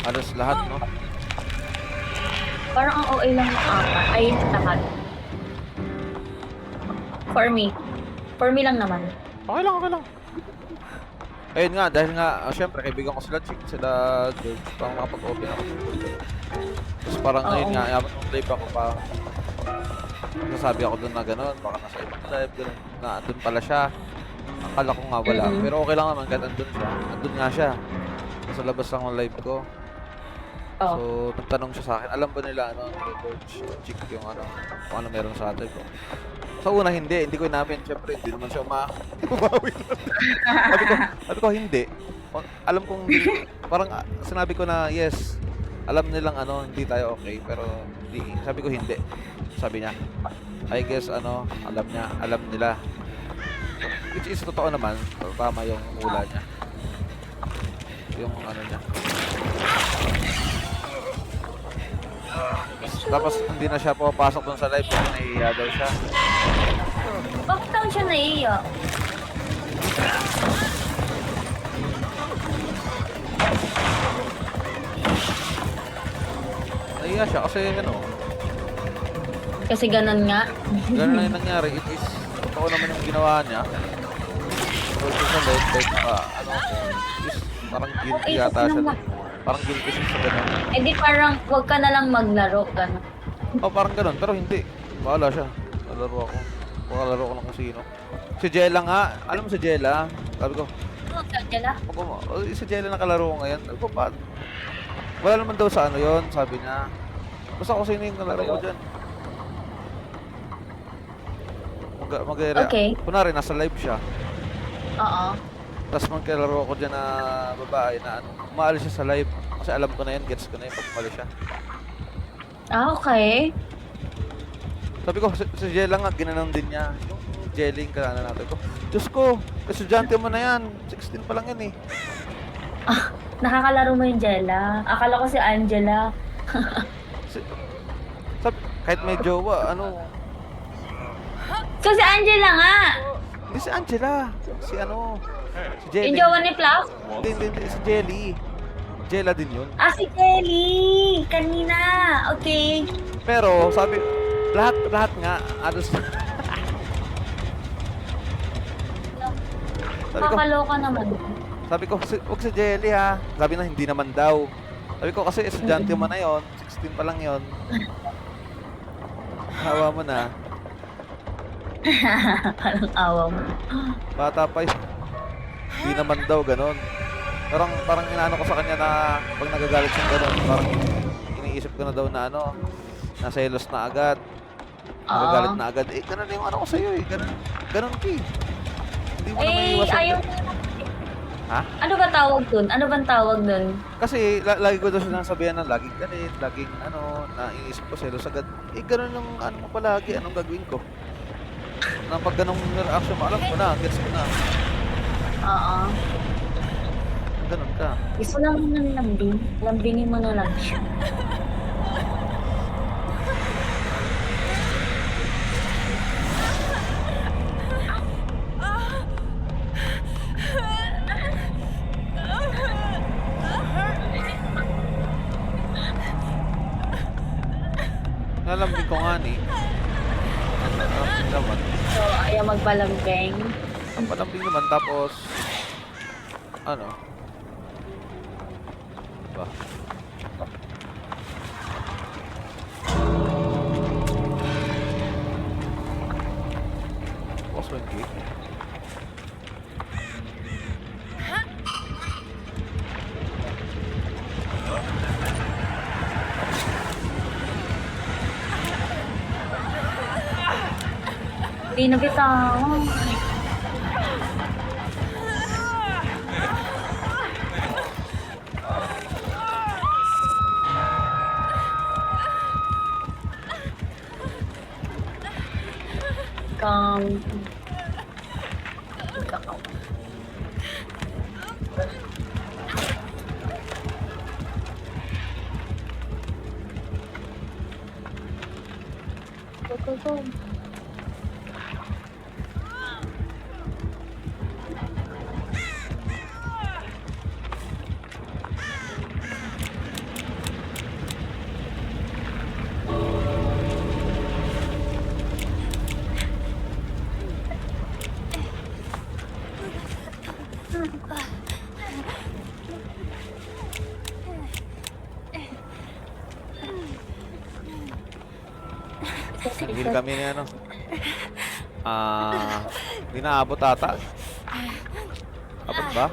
Halos lahat, no? Parang ang OA lang ng apat. Ay, lahat. For me. For me lang naman. Okay lang, okay lang. Ayun nga, dahil nga, syempre, kaibigan ko sila Chick, sila George, parang makapag-open ako. Tapos parang ngayon Oo. nga, yaman ng live ako pa. Nasasabi ako doon na gano'n, baka nasa ibang live, gano'n, na doon pala siya. Akala ko nga wala, Mm-mm. pero okay lang naman, kahit andun siya. Andun nga siya, nasa labas lang ng live ko. Oh. So, nagtanong siya sa akin, alam ba nila, ano, George, Chick, yung ano, kung ano meron sa atin ko. Sa una, hindi ko inamin, syempre, hindi naman siya umawi. Sabi ko, hindi. Alam kong, parang sinabi ko na, yes, alam nilang ano, hindi tayo okay, pero hindi, sabi ko hindi. Sabi niya, I guess ano, alam nila. Which is totoo naman, tama yung hula niya. Yung ano niya. Tapos hindi na siya pumapasok dun sa live kasi nahihiya daw siya. Bakit daw siya naiiyak? Nahihiya siya kasi ano, Kasi ganun nga. gano'n na yung nangyari. It is, totoo naman yung ginawa niya. Tungkol siya sa live, like, ano, is parang guilty Okay, yata kasi siya. naman. Parang guilty siya sa gano'n. Eh di parang, wag ka na lang maglaro. Ganun. Oh, parang gano'n, pero hindi. Bahala siya. Lalaro ako. Makalaro ko ng kung sino. Si Jella nga, alam mo si Jella? Sabi ko, Ano, Angela? si Jella nakalaro ko ngayon. Sabi ko, ba't? Wala naman daw sa ano yon, sabi niya. Basta kung sino yung kalaro ko dyan. Okay. Kunwari, nasa live siya. Oo. Tapos magkalaro ako dyan na babae na ano, umaalis siya sa live. Kasi alam ko na yan, gets ko na yun pag umalis siya. Ah, okay. Sabi ko, si Jella nga, ginanon din niya. Yung jelling ka na natin ko. Diyos ko, estudyante mo na yan. 16 pa lang yan eh. Nakakalaro mo yung Jella. Akala ko si Angela. Si, sabi, kahit may jowa, ano, So si Angela nga! hindi si Angela. Si ano, si Jelly. Yung jowa ni Fluff? Hindi, si Jelly. Jella din yun. Ah, si Kelly! Kanina! Okay. Pero, sabi, lahat nga, ados. Kakaloka naman. Sabi ko, huwag si Jelly ha. Sabi na, hindi naman daw. Sabi ko, kasi estudyante mo na yon, 16 pa lang yon. Hawa mo na. Parang awa mo. Bata pa yun. Hindi naman daw, ganon. Parang inaano ko sa kanya na pag nagagalit siyang ganon, parang iniisip ko na daw na ano, naselos na agad. Nagagalit na agad. Eh, ganon yung ano ko sa'yo eh. Ganon ka eh. Hindi mo na may Eh, iwasan. ayaw. Ha? Ano ba tawag dun? Ano bang tawag dun? Kasi lagi ko daw siya sabihan na laging galit, laging ano, naiisip ko selos agad. Eh, ganon yung ano mo palagi, anong gagawin ko? Na pag ganong reaction mo, alam ko na, gets ko na. Oo. Ganon ka. Gusto lang mo ng lambing. Lambingin mo na lang siya. Nalambing ko nga ni. Nalambing naman. So, ayaw magpalambing. Ang palambing naman, tapos, ano? Diba? Tapos mo yung gate. Hindi na kita. Kang... Kakao. Go. Heal kami ni ano. Hindi naabot ata. Abot ba?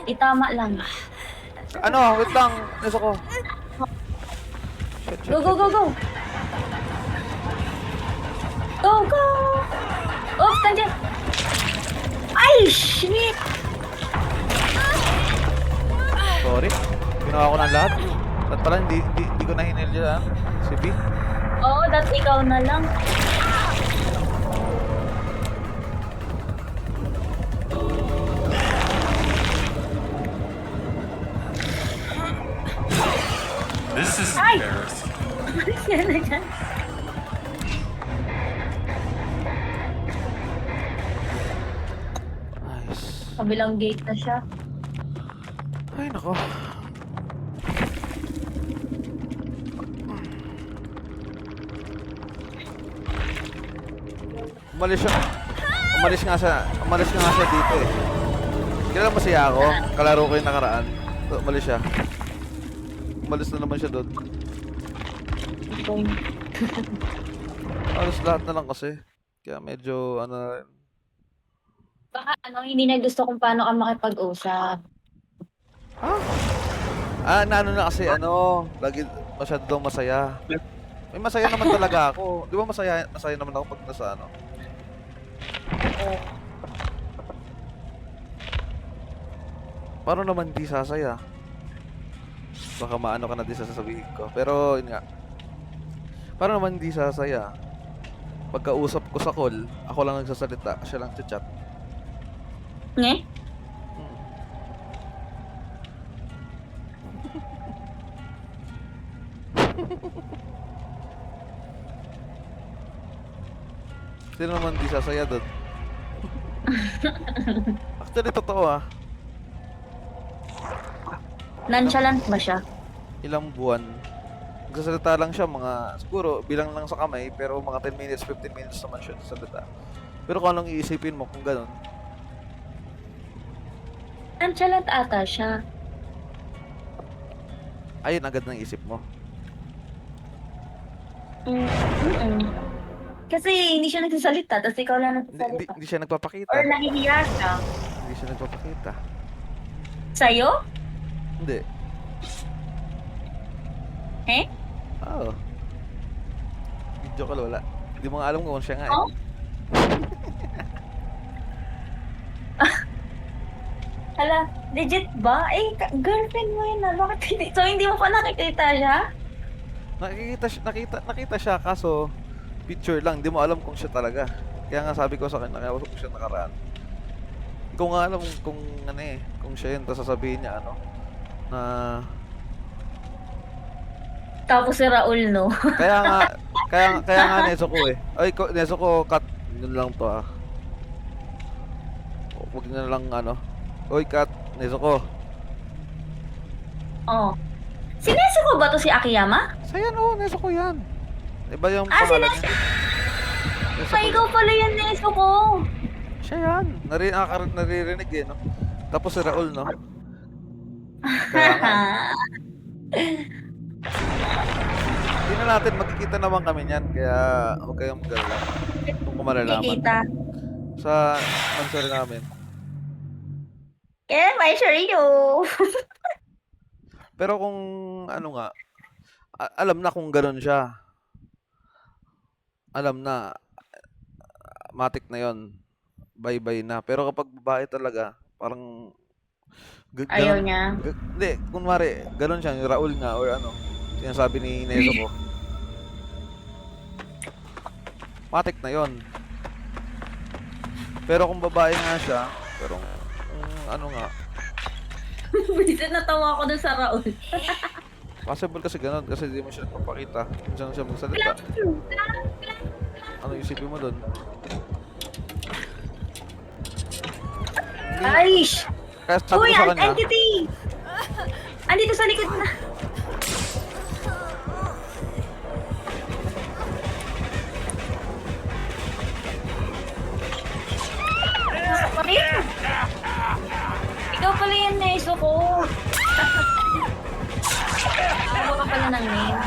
Itama lang. Ano? Wait lang. Nasa ko. Go, go, go, go! Go, go! Oops, nandiyan! Ay, shit! Sorry. Ginawa ko ng lahat. At pala hindi ko na hinil dyan. Si B. Oo, that ikaw na lang. This is Ay! embarrassing. Yan na dyan. Nice. Kabilang gate na siya. Ay, nako. Umalis siya. Umalis nga siya dito eh. Kilala mo siya ako? Kalaro ko yung nakaraan. So, umalis siya. Umalis na naman siya doon. Alas lahat na lang kasi. Kaya medyo ano na rin. Baka hindi na gusto kung paano ka makipag-usap. Naano na kasi lagi masyado daw masaya. May masaya naman talaga ako. Di ba masaya naman ako pag nasa Paano naman di sasaya? Baka maano ka na di sa sasabihin ko. Pero yun nga. Paano naman di sasaya? Pagkausap ko sa call, ako lang nagsasalita, siya lang chat. Nge? Sino naman di sasaya doon? Actually, totoo Nonchalant ba siya? Ilang buwan. Nagsasalita lang siya siguro bilang lang sa kamay, pero mga 10 minutes, 15 minutes naman siya salita. Pero kung anong iisipin mo kung ganun? Nonchalant ata siya. Ayun agad ng isip mo. Kasi hindi siya nagsasalita, tapos ikaw lang nagsasalita. Hindi siya nagpapakita. Or nahihiya siya. Hindi siya nagpapakita. Sa'yo? Hindi. Eh? Oo. Video call wala. Hindi mo nga alam kung siya nga Oh? Hala, legit ba? Girlfriend mo yun bakit hindi? So hindi mo pa nakikita siya? Nakita siya kaso picture lang, hindi mo alam kung siya talaga. Kaya nga sabi ko sa kanya, kaya ko siya nakaraan. Hindi ko nga alam kung kung siya yun, tapos sasabihin niya na Tapos si Raul, no? kaya nga neso ko eh. Ay, neso ko, cut, yun lang to Huwag na lang Oy, cut, neso ko. Oh. Sineso ko ba to si Akiyama? Sayan, neso ko yan. Iba yung Sineso. niya. Neso ko Ay, ikaw pala yan, Neso ko. Siya yan. Naririnig eh, no? Tapos si Raul, no? Kaya nga. Hindi na natin, magkikita naman kami niyan. Kaya huwag kayong magalala. Kung malalaman. Kikita. Sa answer namin. Kaya may sure you. Pero kung alam na kung ganun siya. Alam na. Matik na yon. Bye-bye na. Pero kapag babae talaga, parang Ayaw niya. Hindi, kunwari, ganun siya, yung Raul nga, or sinasabi ni Neso ko. Matik na yon. Pero kung babae nga siya, pero nga. Buti natawa ako dun sa Raul. Possible kasi ganun, kasi di mo siya nagpapakita. Diyan siya magsalita. Ano isipin mo dun? Ay! Kaya sabi Uy, ko sa kanya, entity! Andito sa likod na. Ikaw pala yan, Neso ko. niya ng name.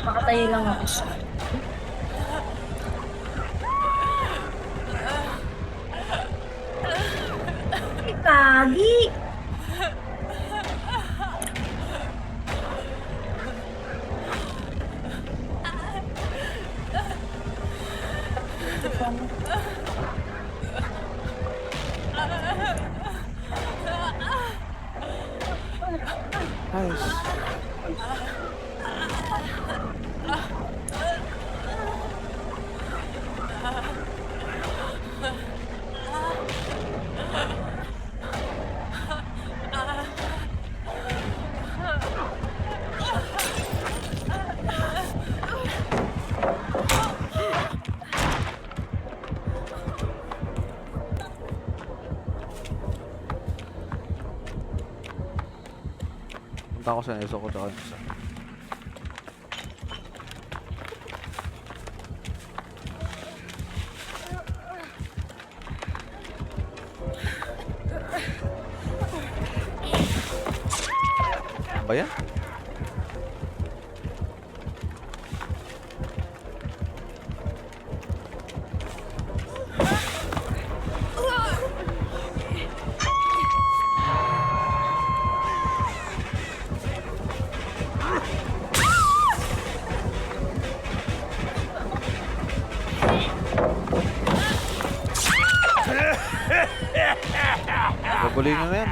Makatayo lang ako siya. Kagi! Ayos. Punta ako sa Neso ko tsaka isa. Ano ba yan? Babulin nyo na yan.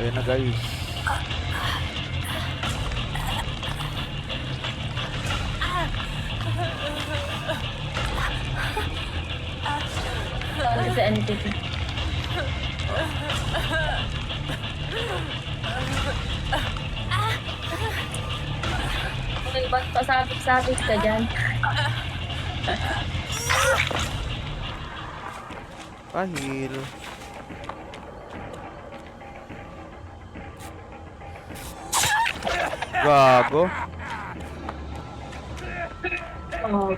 Ayun na guys. Sa entity. Okay, ba't pasabit-sabit ka dyan? Pahil. Gago. Oh,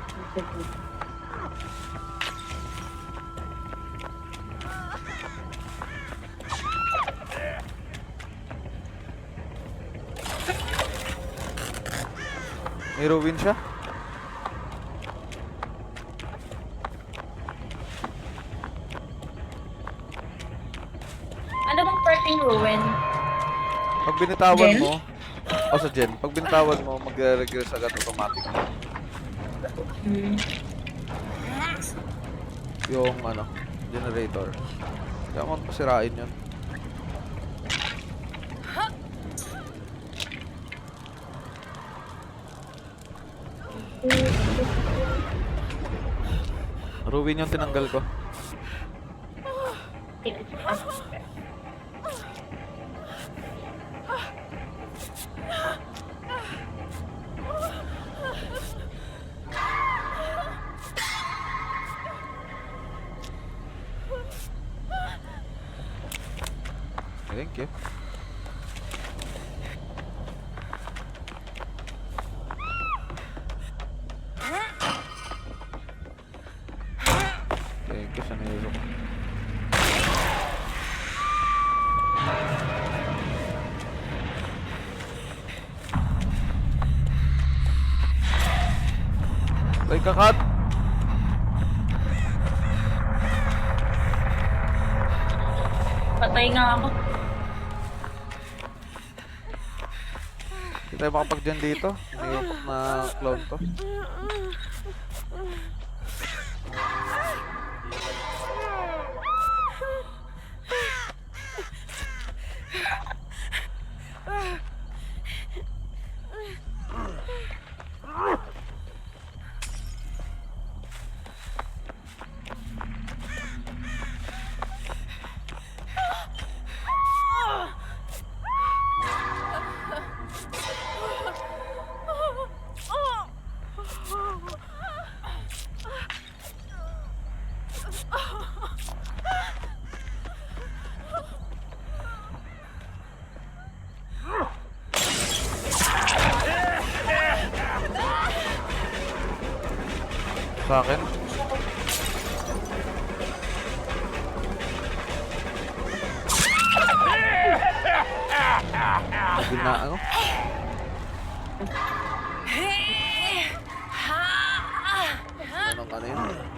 May ruin siya? ano bang parting ruin? Pag binitawan Gen? mo, o sa gen, pag binitawan mo, magre-regress agad automatic. Hmm. Yung ano, generator. Kaya mo pasirain yun. Ruin yung tinanggal ko. Thank you. Thank you sa nilo ko. Ay, kakat! Patay nga ako. Hindi tayo makapag-gen dito. Niyukot na clown to. sa akin. Bina, ano? Anong ano yun?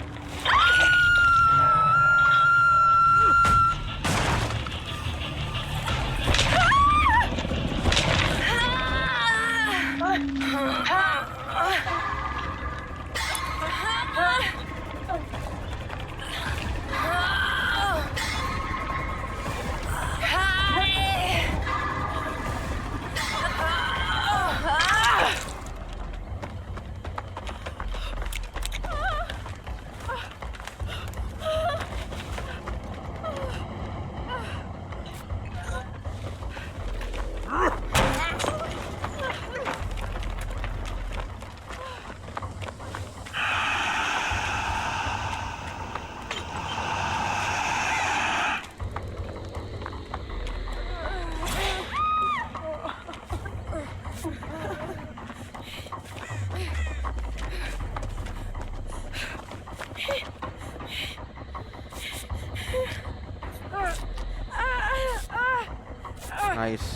Nice.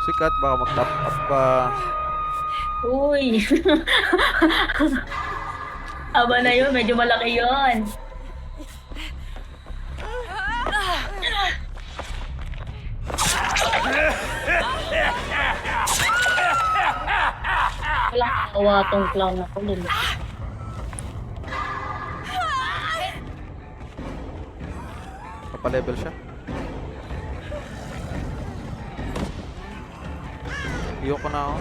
Sikat, baka mag-top up pa. Uy. Aba na yun, medyo malaki yun. Walang kawa tong clown na to. Kapalevel siya. Iyoko na ako.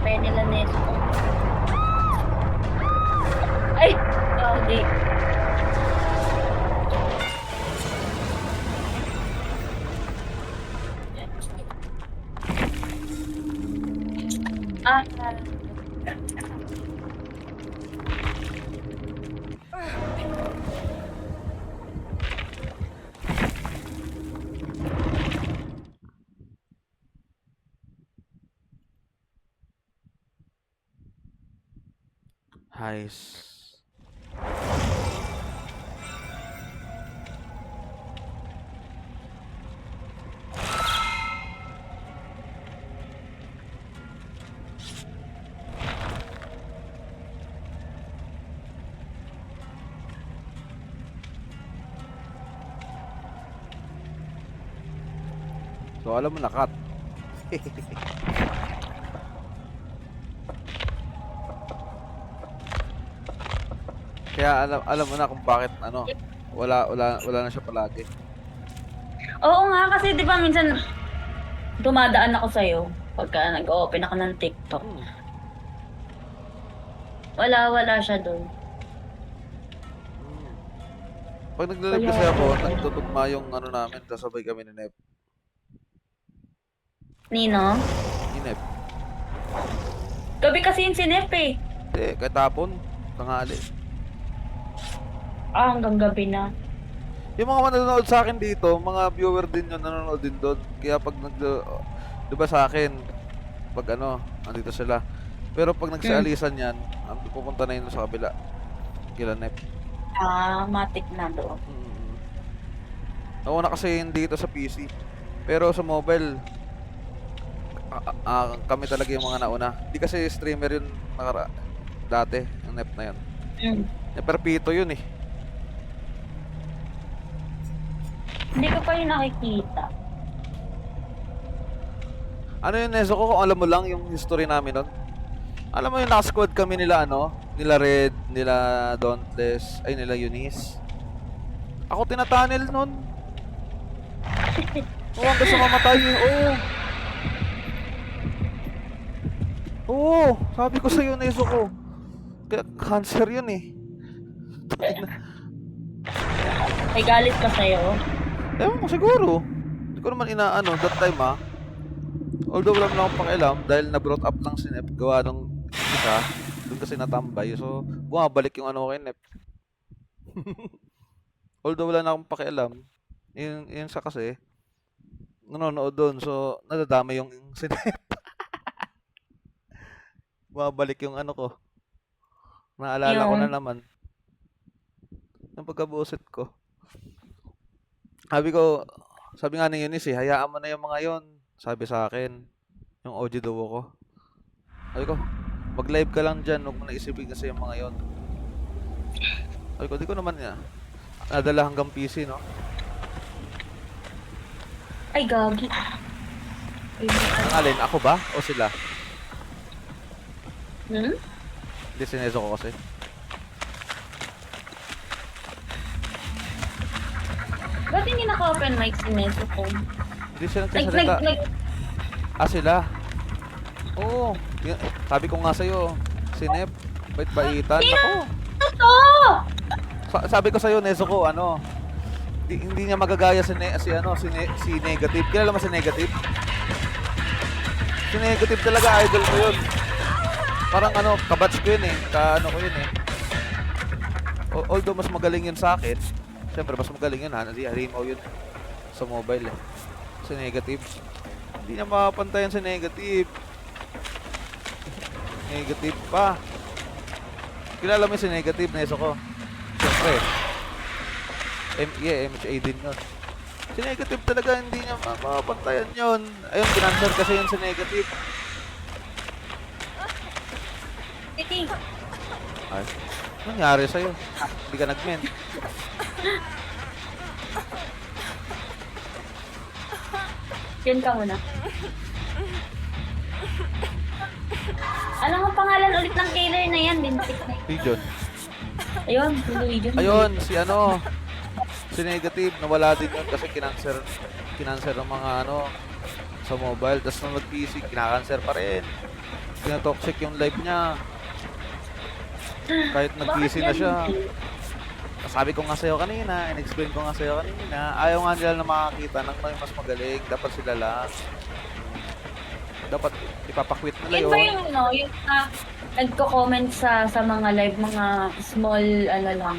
Kaya nila Neso. Ay! Oh, di. Ah, Nice. So alam mo na, cut. Kaya alam mo na kung bakit ano, wala na siya palagi. oo nga, kasi di ba minsan dumadaan ako sa'yo pagka nag-open ako ng TikTok. Wala siya doon. Pag nagla-live kasi ako, nagtutugma yung ano namin, kasabay kami ni Nep. Nino? Ni Nep. Gabi kasi yung sinep eh. Hindi, kahit hapon, tanghali. Ah, hanggang gabi na. Yung mga nanonood sa akin dito, mga viewer din yun, nanonood din doon. Kaya pag di ba sa akin, pag ano, andito sila. Pero pag nagsialisan yan, ang pupunta na yun sa kabila. Kila Nep. Ah, matik na doon. Ako na kasi yun dito sa PC. Pero sa mobile, kami talaga yung mga nauna. Hindi kasi streamer yun dati, yung Nep na yun. Neperpito yun eh. Hindi ko pa yung nakikita. Ano yun, Neso ko, kung alam mo lang yung history namin nun. Alam mo yung naka-squad kami nila ano, nila Red, nila Dauntless, ay nila Eunice. Ako tinatunnel nun. Oo, hanggang sa mamatay. Oo, sabi ko sa'yo, Neso ko. Kaya cancer yun eh. May galit ka sa'yo. Ewan ko siguro. Hindi ko naman inaano that time Although wala naman akong pakialam dahil na-brought up lang si Nep gawa nung isa, doon kasi natambay. So, bumabalik yung ano ko kay Nep. Although wala na akong pakialam, yun sa kasi, nanonood doon, so nadadama yung sinep. Babalik yung ano ko, naalala ko na Yung, naman, yung pagkabusit ko. Sabi ko, sabi nga ni Eunice hayaan mo na yung mga yon. Sabi sa akin, yung audio duo ko. Sabi ko, mag-live ka lang dyan, huwag mo na isipin kasi yung mga yon. Sabi ko, di ko naman nadala hanggang PC, no? ay, gagi. Ay, Ang alin, ako ba? O sila? Hmm? Hindi, sineso ko kasi. Ba't hindi naka-open mic si Neso ko? Hindi sila Like, nagsasalita. like, Sila? Oo. Sabi ko nga sa'yo, sinep, bait-baitan. Ako. ito! Sabi ko sa'yo, Neso ko, hindi niya magagaya si Negative. Kilala mo si Negative? Si Negative talaga, idol ko yun. Parang kabatch ko yun eh. Ko yun eh. Although mas magaling yun sa akin, siyempre mas magaling yun Harimaw yun sa mobile eh. Si Negative. Hindi niya mapapantayan si Negative. Negative pa. Kilala mo si Negative, Neso ko? Siyempre. MHA din yun. Si Negative talaga, hindi niya mapapantayan yun. Ayun, kinanswer kasi yun si Negative. Titi. Ay, ano nangyari sa'yo? Hindi ka nag-men. Yan ka muna. Ano ang pangalan ulit ng killer na yan? Lintik na yun. Region. Ayun, si Luigi. Ayun, si Negative, nawala din yun kasi kinanser ng mga sa mobile. Tapos nung nag-PC, kinakanser pa rin. Tinatoxic yung live niya. Kahit nag-PC na siya. Sabi ko nga sa'yo kanina, in-explain ko nga sa'yo kanina, ayaw nga nila na makakita ng may mas magaling. Dapat sila lang. Dapat ipapakwit nila Yun yun. ba yung, yung nagko-comment sa mga live, mga small, lang.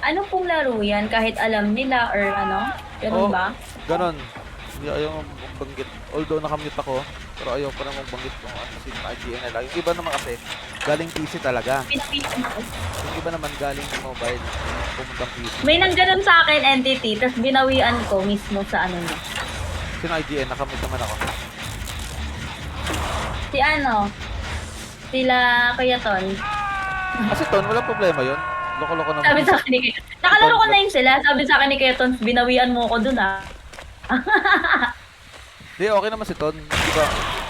Ano pong laro yan? Kahit alam nila or Ganun ba? Ganon. Hindi ayaw banggit. Although nakamute ako, pero ayaw pa naman banggit kung sino IGN nila. Yung iba naman kasi, galing PC talaga. Pinapita mo. Yung iba naman galing mobile, pumuntang PC. May nang ganun sa akin, entity, tapos binawian ko mismo sa niya. Sino IGN? Nakamute naman ako. Si sila Kuya Ton. Kasi Ton, walang problema yun. Loko-loko naman. Sabi sa akin ni Kuya. Nakalaro ko na yun sila. Sabi sa akin ni Kuya Ton, binawian mo ko dun Hindi, okay naman si Ton.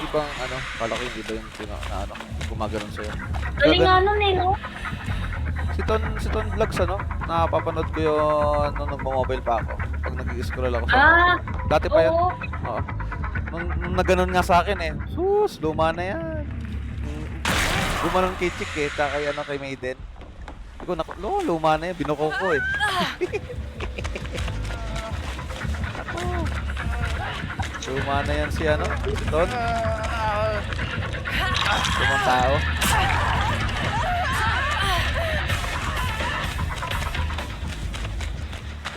Ibang kala ko hindi ba yung gumaganon sa'yo. Galing nga nun no? Si Ton Vlogs, napapanood ko yun nung nagmo-mobile pa ako. Pag nag-i-scroll ako sa... Dati pa yun. Oo. Oo. Nung naganon nga sa akin eh. Sus, luma na yan. Gumanon kay Chick eh, kay Maiden. Hindi ko luma na yan, binuko ko eh. Ako. Luma na yan si Ton. Lumang tao.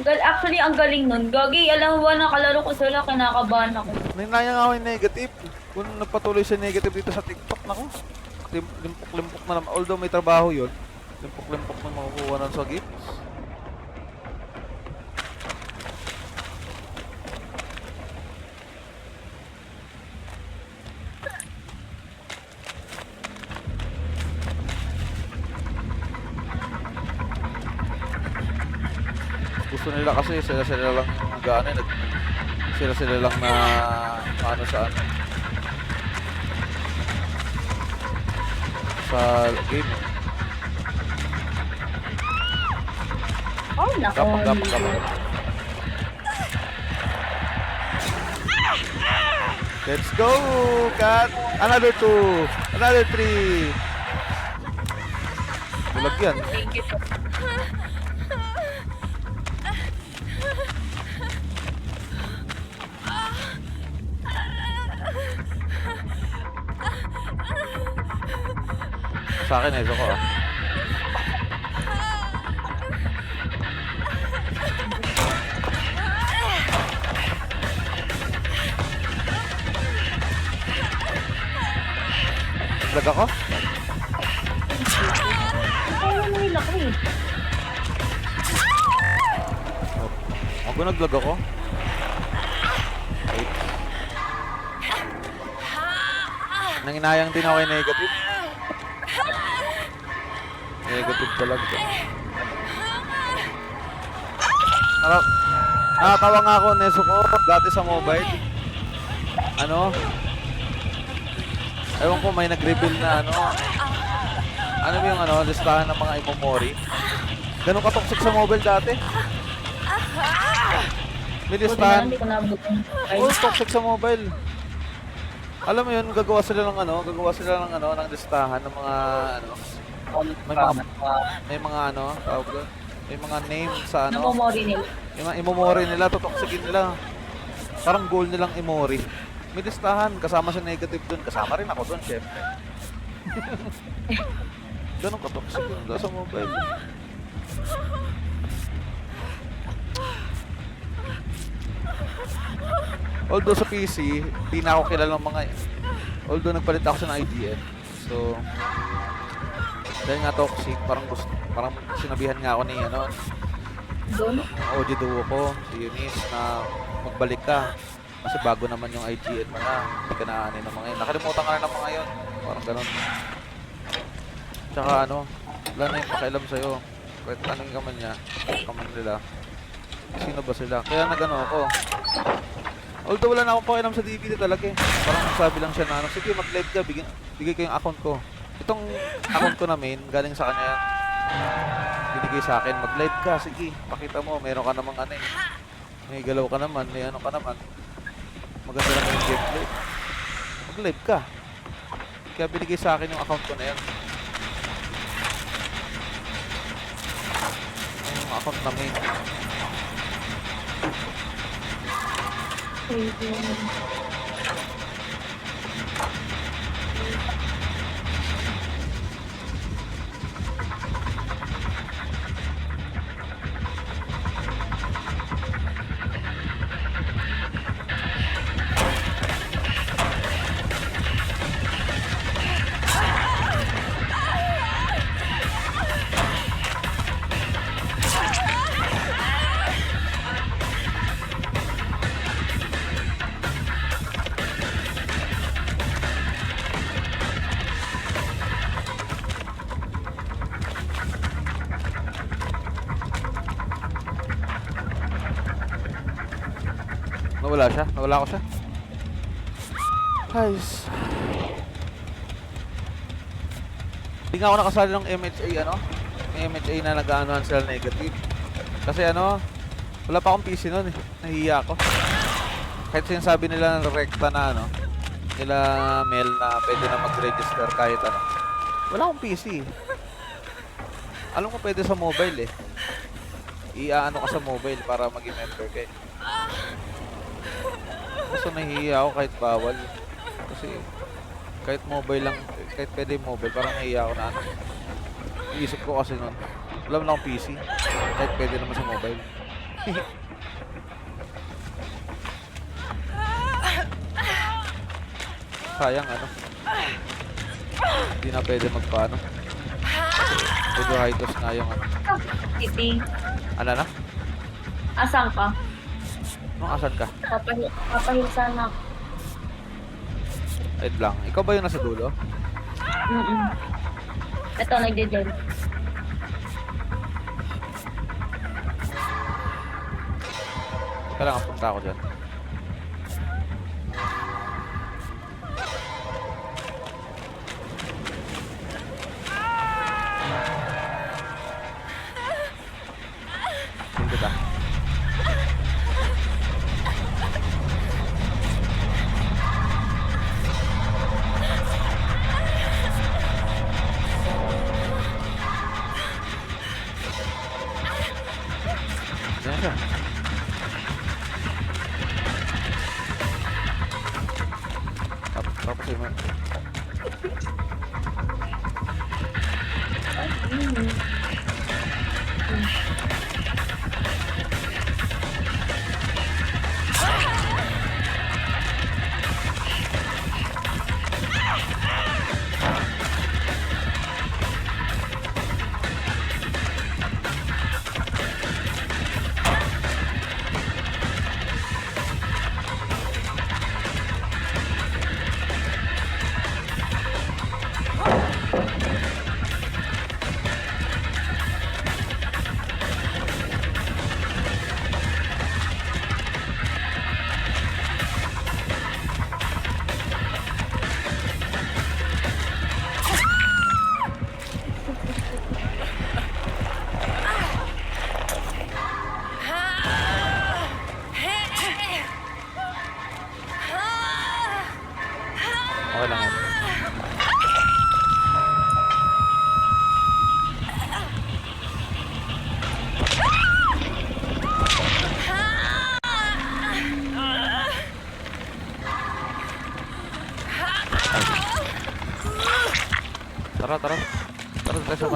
Actually, ang galing nun. Gagi, alam mo ba, nakalaro ko sila, kinakabahan ako. Nangyayang nga ako yung negative. Kung nagpatuloy siya negative dito sa TikTok, nako. Limpok-limpok na naman. Although may trabaho yun, limpok-limpok na makukuha nun sa gifts. Gusto nila kasi sila lang sila lang na sa game. Oh, nako. Kapag. Let's go, Kat! Another 2! Another 3! Bulag yan. Thank you. Sa akin, Ezo ko ako? Kaya mo nila ko eh. Ako nag-lag ako. Wait. Nanginayang din ako yung negative. Negative talaga. Nakatawa nga ako, Neso ko, dati sa mobile. Ano? Ewan ko, may nag-reveal na ano. Ano ba yung ano, listahan ng mga imomori? Ganun ka-toxic sa mobile dati. May Buti na lang, listahan. hindi ko nabutin. Oh, toxic sa mobile. Alam mo yun, gagawa sila ng ano, ng listahan ng mga ano. May mga ano, tawag doon. May mga name sa ano. Namomori nila. Yung mga imomori nila, totoxikin nila. Parang goal nilang imori. May listahan, kasama sa negative dun. Kasama rin ako dun, syempre. Ganun ka toxic yun sa mobile. Although sa PC, di na ako kilala ng mga... Although nagpalit ako sa IGN. So... Dahil nga toxic, parang sinabihan nga ako ni ano, Doon? OG duo ko, si Eunice, na magbalik ka. Kasi bago naman yung IGN mo na, hindi ka na ano ng mga yun. Nakalimutan ka na ng mga yun. Parang ganun. Tsaka ano, wala na yung pakialam sa'yo. Kahit anong kaman niya, kaman nila. Sino ba sila? Kaya nagano ako. Although wala na akong pakialam sa DVD talaga eh. Parang sabi lang siya na ano, sige mag-live ka, bigay ko yung account ko. Itong account ko na main, galing sa kanya. Binigay sa akin, mag-live ka, sige, pakita mo, meron ka namang ano eh. May galaw ka naman, may ano ka naman. Maganda naman yung gameplay. Mag-live ka. Kaya binigay sa akin yung account ko na yan. Yung account na main. Nawala siya? Nawala ko siya? Guys. Hindi nga ako nakasali ng MHA ano? May MHA na nag-aanohan sila negative. Kasi ano, wala pa akong PC nun eh. Nahihiya ako. Kahit sinasabi nila ng rekta na ano, nila Mel na pwede na mag-register kahit ano. Wala akong PC eh. Alam ko pwede sa mobile eh. I-ano ka sa mobile para maging member ka eh. Kaso nahihiya ako kahit bawal. Kasi kahit mobile lang, kahit pwede mobile, parang nahihiya ako na ano. Iisip ko kasi nun, wala mo na akong PC. Kahit pwede naman sa mobile. Sayang ano. Hindi na pwede magpaano. Pwede hidos nga yung ano. Titi. Ano na? Asan ka? Anong asan ka? Papahil sana ako. Wait lang. Ikaw ba yung nasa dulo? Ito, nagde-dead. Kailangan punta ako dyan. Tingin kita. Diyan siya. Tapos yung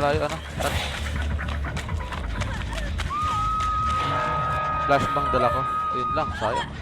malayo, ano? Flashbang dala ko. Ayun lang, sayang.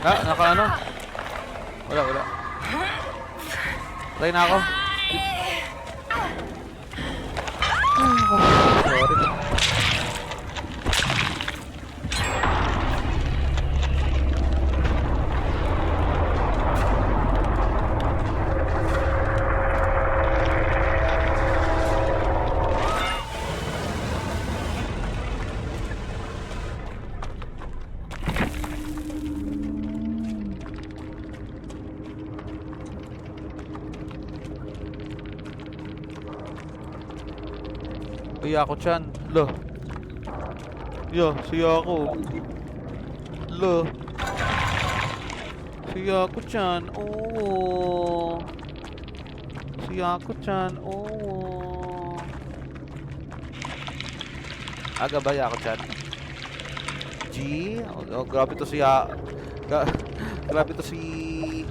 Naka ano? Wala. Try na ako. Sorry. Ay, ako chan. Lo. Siya ako. Lo. Siya ako chan. Oo. Siya ako chan. Oo. Gabay ako chan. G. Grabe to siya. Grabe to si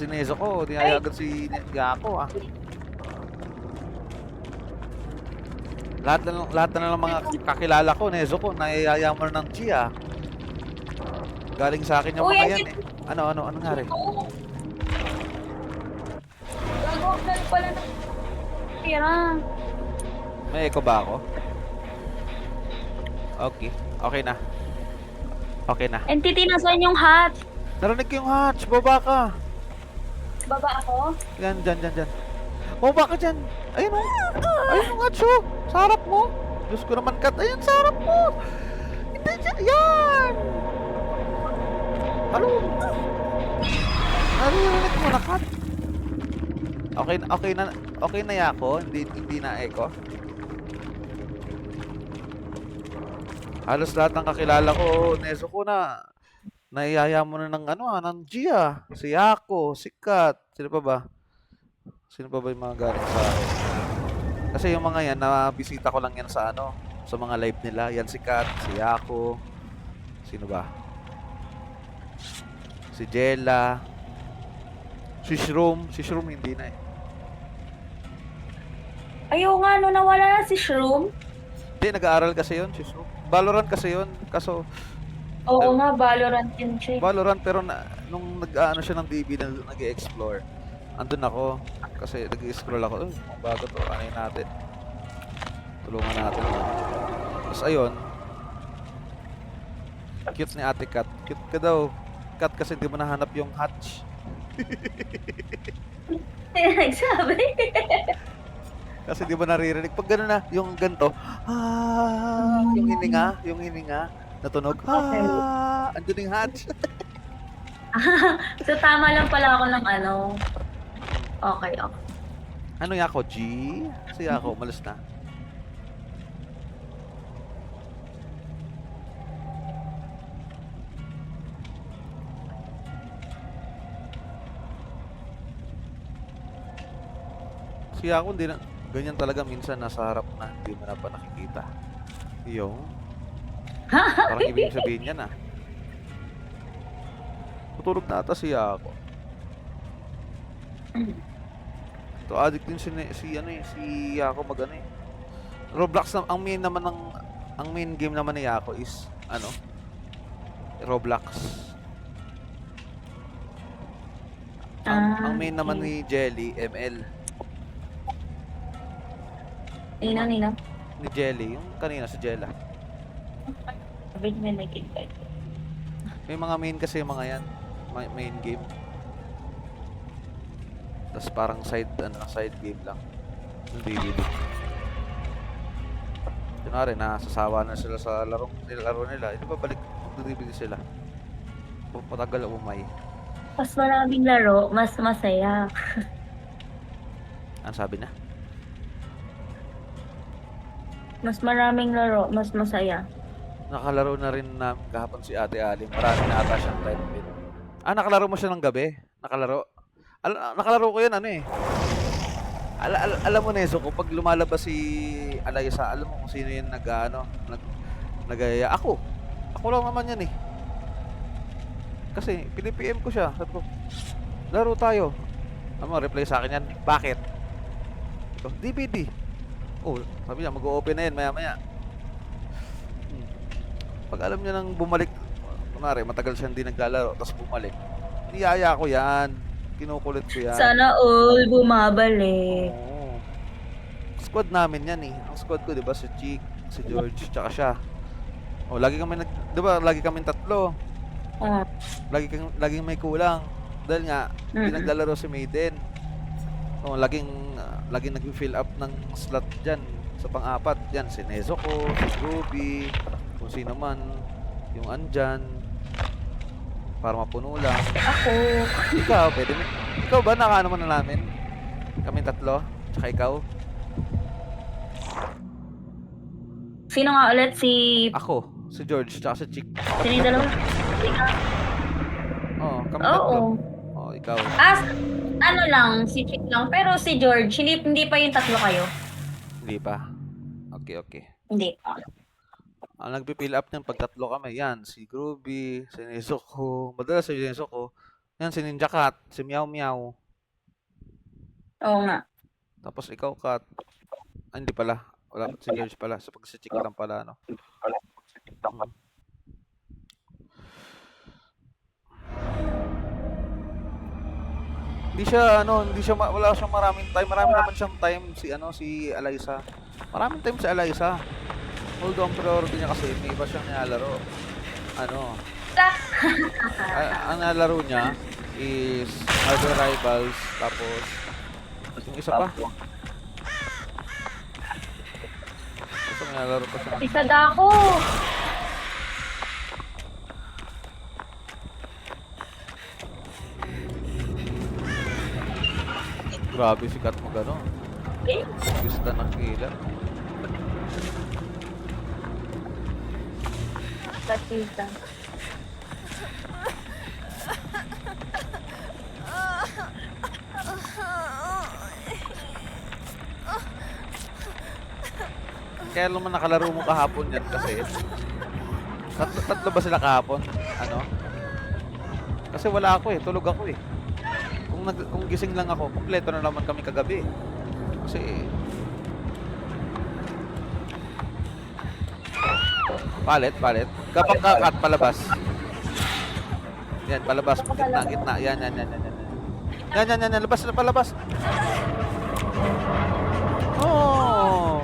Nezo ko. Dinayagan si Yako ah. Lahat na lang mga kakilala ko, Nezo ko, naiyayaman ng G ah. Galing sa akin yung mga yan eh. Ano nangyari? Gagawag na pala ng tira. May echo ba ako? Okay na. Okay na. Entity, nasaan yung hat? Narinig ko yung hatch, baba ka. Baba ako? Yan, dyan. Baba ka dyan. Ayun o. Ayun yung hatch oh. Sa harap mo. Diyos ko naman, Kat. Ayun, sa harap mo. Hindi dyan. Yan. Ano? Narinig mo na, Kat. Okay na Yako. Hindi na echo. Halos lahat ng kakilala ko, Nezo ko na. Naiyaya mo na ng G ah. Si Yako, si Kat. Sino pa ba yung mga galing sa akin? Kasi yung mga yan, nabisita ko lang yan sa sa mga live nila. Yan si Kat, si Yako. Sino ba? Si Jella. Si Shroom. Si Shroom hindi na eh. Ayaw nga, no, nawala na si Shroom. Hindi, nag-aaral kasi yun, si Shroom. Valorant kasi yun. Kaso, Oo nga, Valorant yun siya. Valorant pero nung nag-ano siya ng DB nag-explore. Andun ako kasi nag-scroll ako. Ang bago to, anayin natin. Tulungan natin. Tapos ayun. Cute ni Ate Kat. Cute ka daw. Kat kasi di mo nahanap yung hatch. Nagsabi. Kasi di mo naririnig. Pag gano'n na, yung ganito. Yung hininga. Natunog. Andun yung hatch. So, tama lang pala ako ng Okay. Ano Yako? G? Si Yako, umalis na. Si Yako, hindi na. Ganyan talaga minsan nasa harap na. Hindi mo na pa nakikita. Yung. Parang ibig sabihin yan ah. Tutulog na ata si Yako. To addict din si Yako Roblox na, ang main game naman ni Yako is Roblox. Ang main naman ni Jelly ML. Nino? Ni Jelly, yung kanina si Jella. Sabi niya nag-invite. May mga main kasi yung mga yan. Main game. Tapos parang side game lang. Yung DVD. Kunwari, nasasawa na sila sa laro nila. Hindi ba balik DVD sila? Patagal umay. Mas maraming laro, mas masaya. Ano sabi na? Mas maraming laro, mas masaya. Nakalaro na rin namin kahapon si Ate Ali. Marami na ata siyang time pin. Nakalaro mo siya ng gabi? Nakalaro? Nakalaro ko yun, ano eh. Alam mo, Neso, kung pag lumalabas si Alaysa, alam mo kung sino yun nagaya. Ako lang naman yan eh. Kasi, pinipm ko siya. Sabi ko, laro tayo. Ano, reply sa akin yan. Bakit? Ito, DVD. Oh, sabi niya, mag-o-open na yan maya-maya. Pag alam niya nang bumalik, kunwari, matagal siya hindi naglalaro, tapos bumalik, niyaya ko yan. Kinukulit ko yan. Sana all bumabalik. Oo. Squad namin yan eh. Ang squad ko, di ba, si Chick, si George, tsaka siya. Oh, lagi kami di ba, lagi kami tatlo. Laging may kulang. Dahil nga, hindi naglalaro si Maiden. Oh, laging nag-fill up ng slot dyan sa pang-apat. Yan, si Nezuko, si Ruby, kung sino man, yung andyan, para mapuno lang. Ako. Ikaw, pwede mo. Ikaw ba, nakaano mo na namin? Kami tatlo, tsaka ikaw. Sino nga ulit si... Ako, si George, tsaka si Chick. Sino yung dalawa? Oo, kami tatlo. Oo. Oo, ikaw. Ano lang, si Chick lang. Pero si George, hindi pa yung tatlo kayo. Hindi pa. Okay. Hindi. Ang nagpipill up niyan pag tatlo kami, yan, si Groovy, si Nezuko, madalas si Nezuko, yan, si Ninja Cat, si Meow Meow, Oo nga. tapos ikaw, Cat. Hindi pala, wala si George pala, so pag si Chick lang pala, no? Wala siyang maraming time, marami naman siyang time si Alaysa. Maraming time si Alaysa. Although ang priority niya kasi may iba siyang nilalaro. Ang nilalaro niya is Marvel Rivals, tapos yung isa pa. Ito nilalaro pa siya. Isa dako. Grabe si Kat mo gano'n. Gusto ng killer. Batista. Kaya naman nakalaro mo kahapon yan kasi tatlo ba sila kahapon? Kasi wala ako eh, tulog ako eh. Kung gising lang ako, kompleto na naman kami kagabi. Kasi palit. Kapag kakat palabas. Yan, palabas. Gitna. Yan. Yan. Palabas. Oh!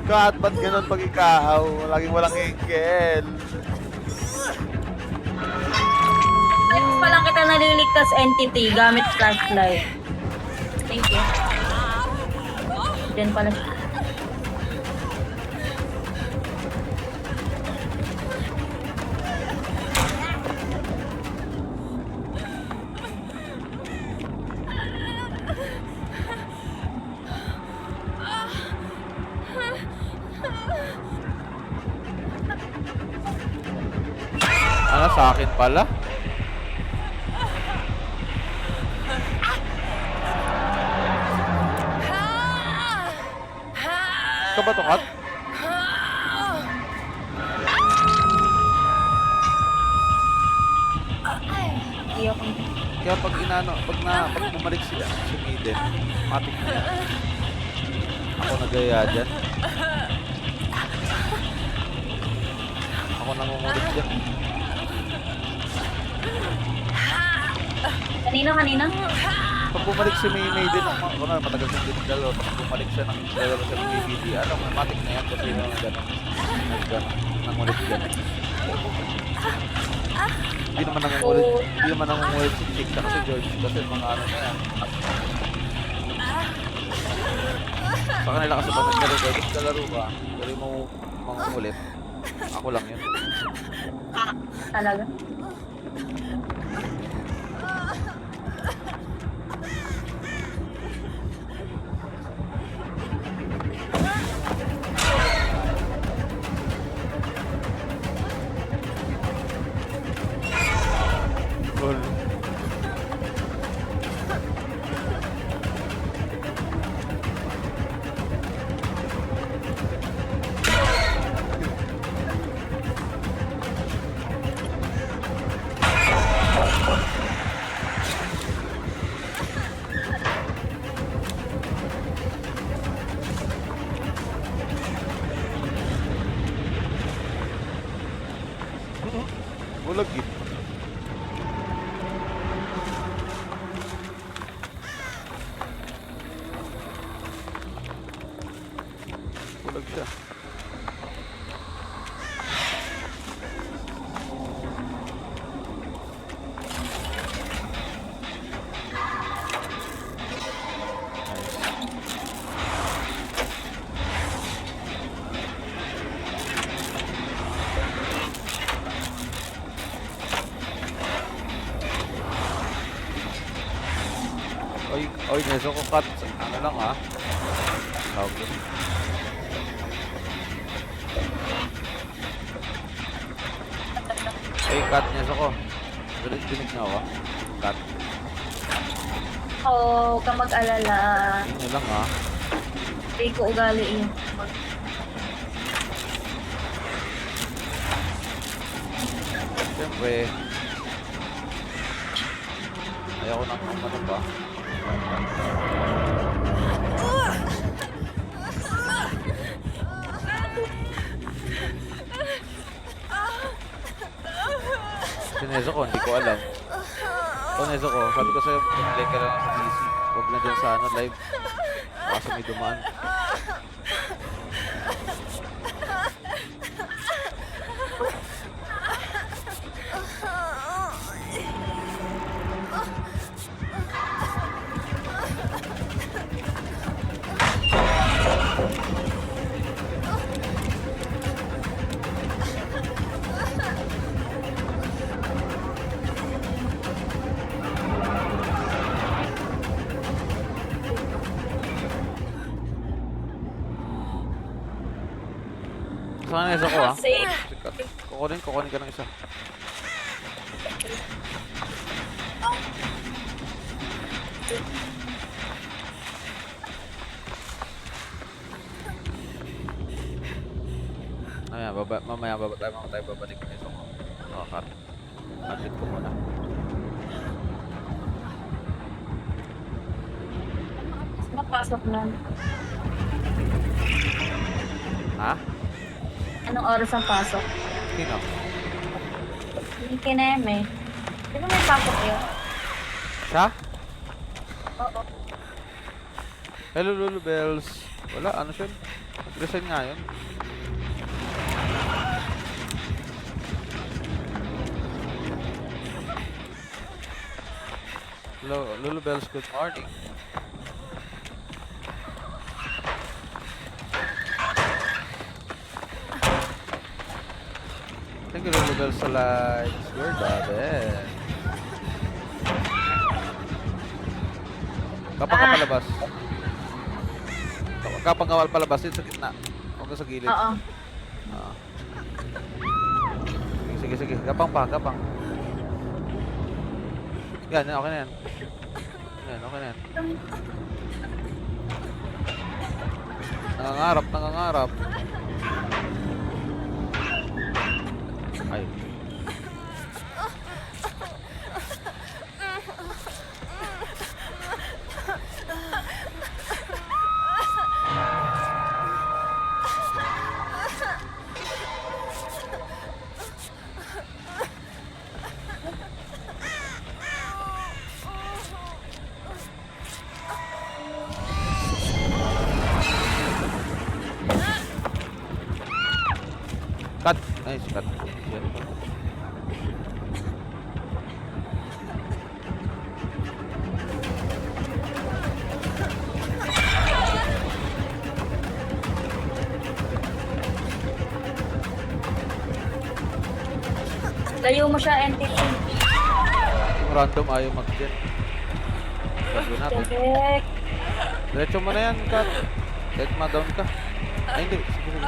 Kat, ba't ganun pag ikaw? Laging walang angel. Next pa lang kita naliligtas entity gamit flashlight. Thank you. Diyan pala siya. Sa akin pala? Ikaw ba to, Kat? Kaya pag bumalik sila, si Maiden, matik na yan. Ako nagaya dyan. Ako nangungulit dyan. Kanina? Pag bumalik si Maiden, matagal siya din dalawa, pag bumalik siya ng dalawa sa BBD, matik na yan kasi yung gano'n. nangulit dyan. Hindi naman nangulit. Hindi naman nangulit si Chick kasi George. Kasi mga ano na yan. Sa kanila kasi pag naglalaro ka, naglalaro ka, pero mo mangungulit. Ako lang yun. Talaga. Lol. Bulag yun. Bulag siya. Oy, neso ko cut. Ano lang ha? Tawag yun. Oy, cut neso ko. Dinig na ako. Cut. Oo, huwag kang mag-alala. Yun lang ha. Hindi ko ugali yun. Siyempre. Ayaw ko nang ano pa. Sineso ko, hindi ko alam. Sineso ko, sabi ko sa'yo, play ka lang sa PC. Huwag na dyan sa ano, live. Kasi may dumaan. Saan na isa ko ha? Safe. Kukunin ka ng isa. Mamaya tayo babalik ng isa ko. Nakakat. Admit ko muna. Napasok na. Ha? Anong oras ang pasok? Sino? Hindi kineme. Di ba may pasok yun? Siya? Oo. Hello Lulu Bells. Wala, ano siya? Nag-resign nga yun. Hello, Lulu Bells, good morning. Thank you, Lulu Bells, sa likes. You're the best. Kapag ka palabas. Kapag ka palabas, yun sa gitna. Huwag ka sa gilid. Oo. Ah. Sige. Gapang. Yan, okay na yan. Yan, okay na yan. Nangangarap. Ay. Cut. Ay, sikat. Yan. Layo mo siya, entity. Yung random ayaw mag-gen. Gagawin natin. Correct. Diretso mo na yan, Kat. Kahit ma-down ka. Ay, hindi. Sige, sige.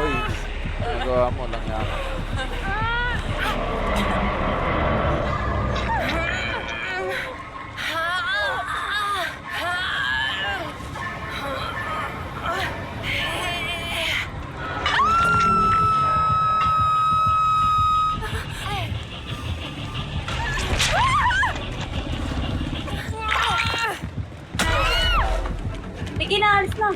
Uy, nagawa mo lang yan. Sige na, alis na.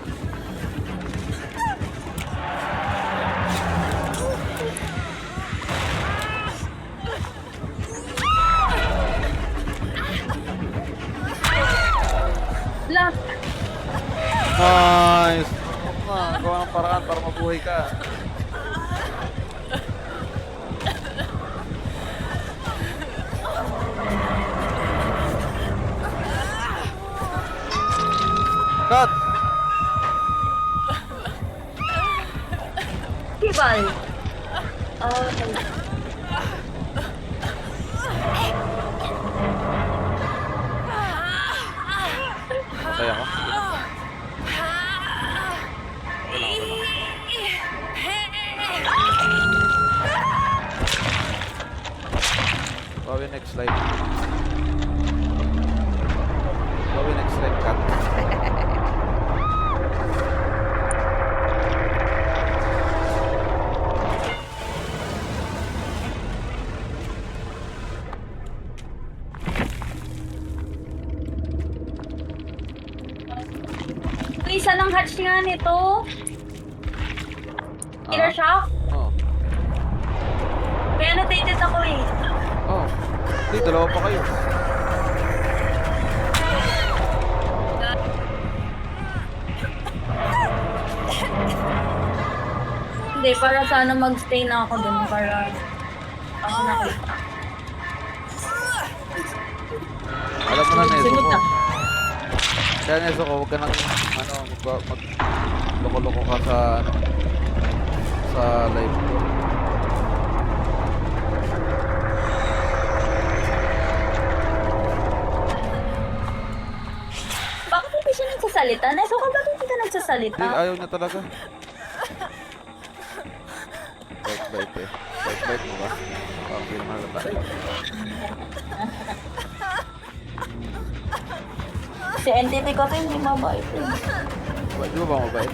La, Nice! Gawa ng paraan para mabuhay ka. Cut! Kibal. Okay. Patay ako. Wala, wala. Bawi next slide. Bawi next slide, Cut. Isa lang hatch nga nito. Killer shock? Oh. Kaya annotated ako eh. Oh. Hindi, dalawa pa kayo. Hindi, para sana magstay na ako dun para ako nakita. Alam mo na, Neso Sunod ko. na. Kaya Neso ko, huwag ka nang, loko-loko ka sa, sa live ko. Bakit hindi siya nagsasalita? Neso ka, bakit hindi ka nagsasalita? Hindi, ayaw niya talaga. Bite eh. Bite mo ba? Okay, mahalata. Si entity ko to hindi mabait eh. Di ba ba mabait?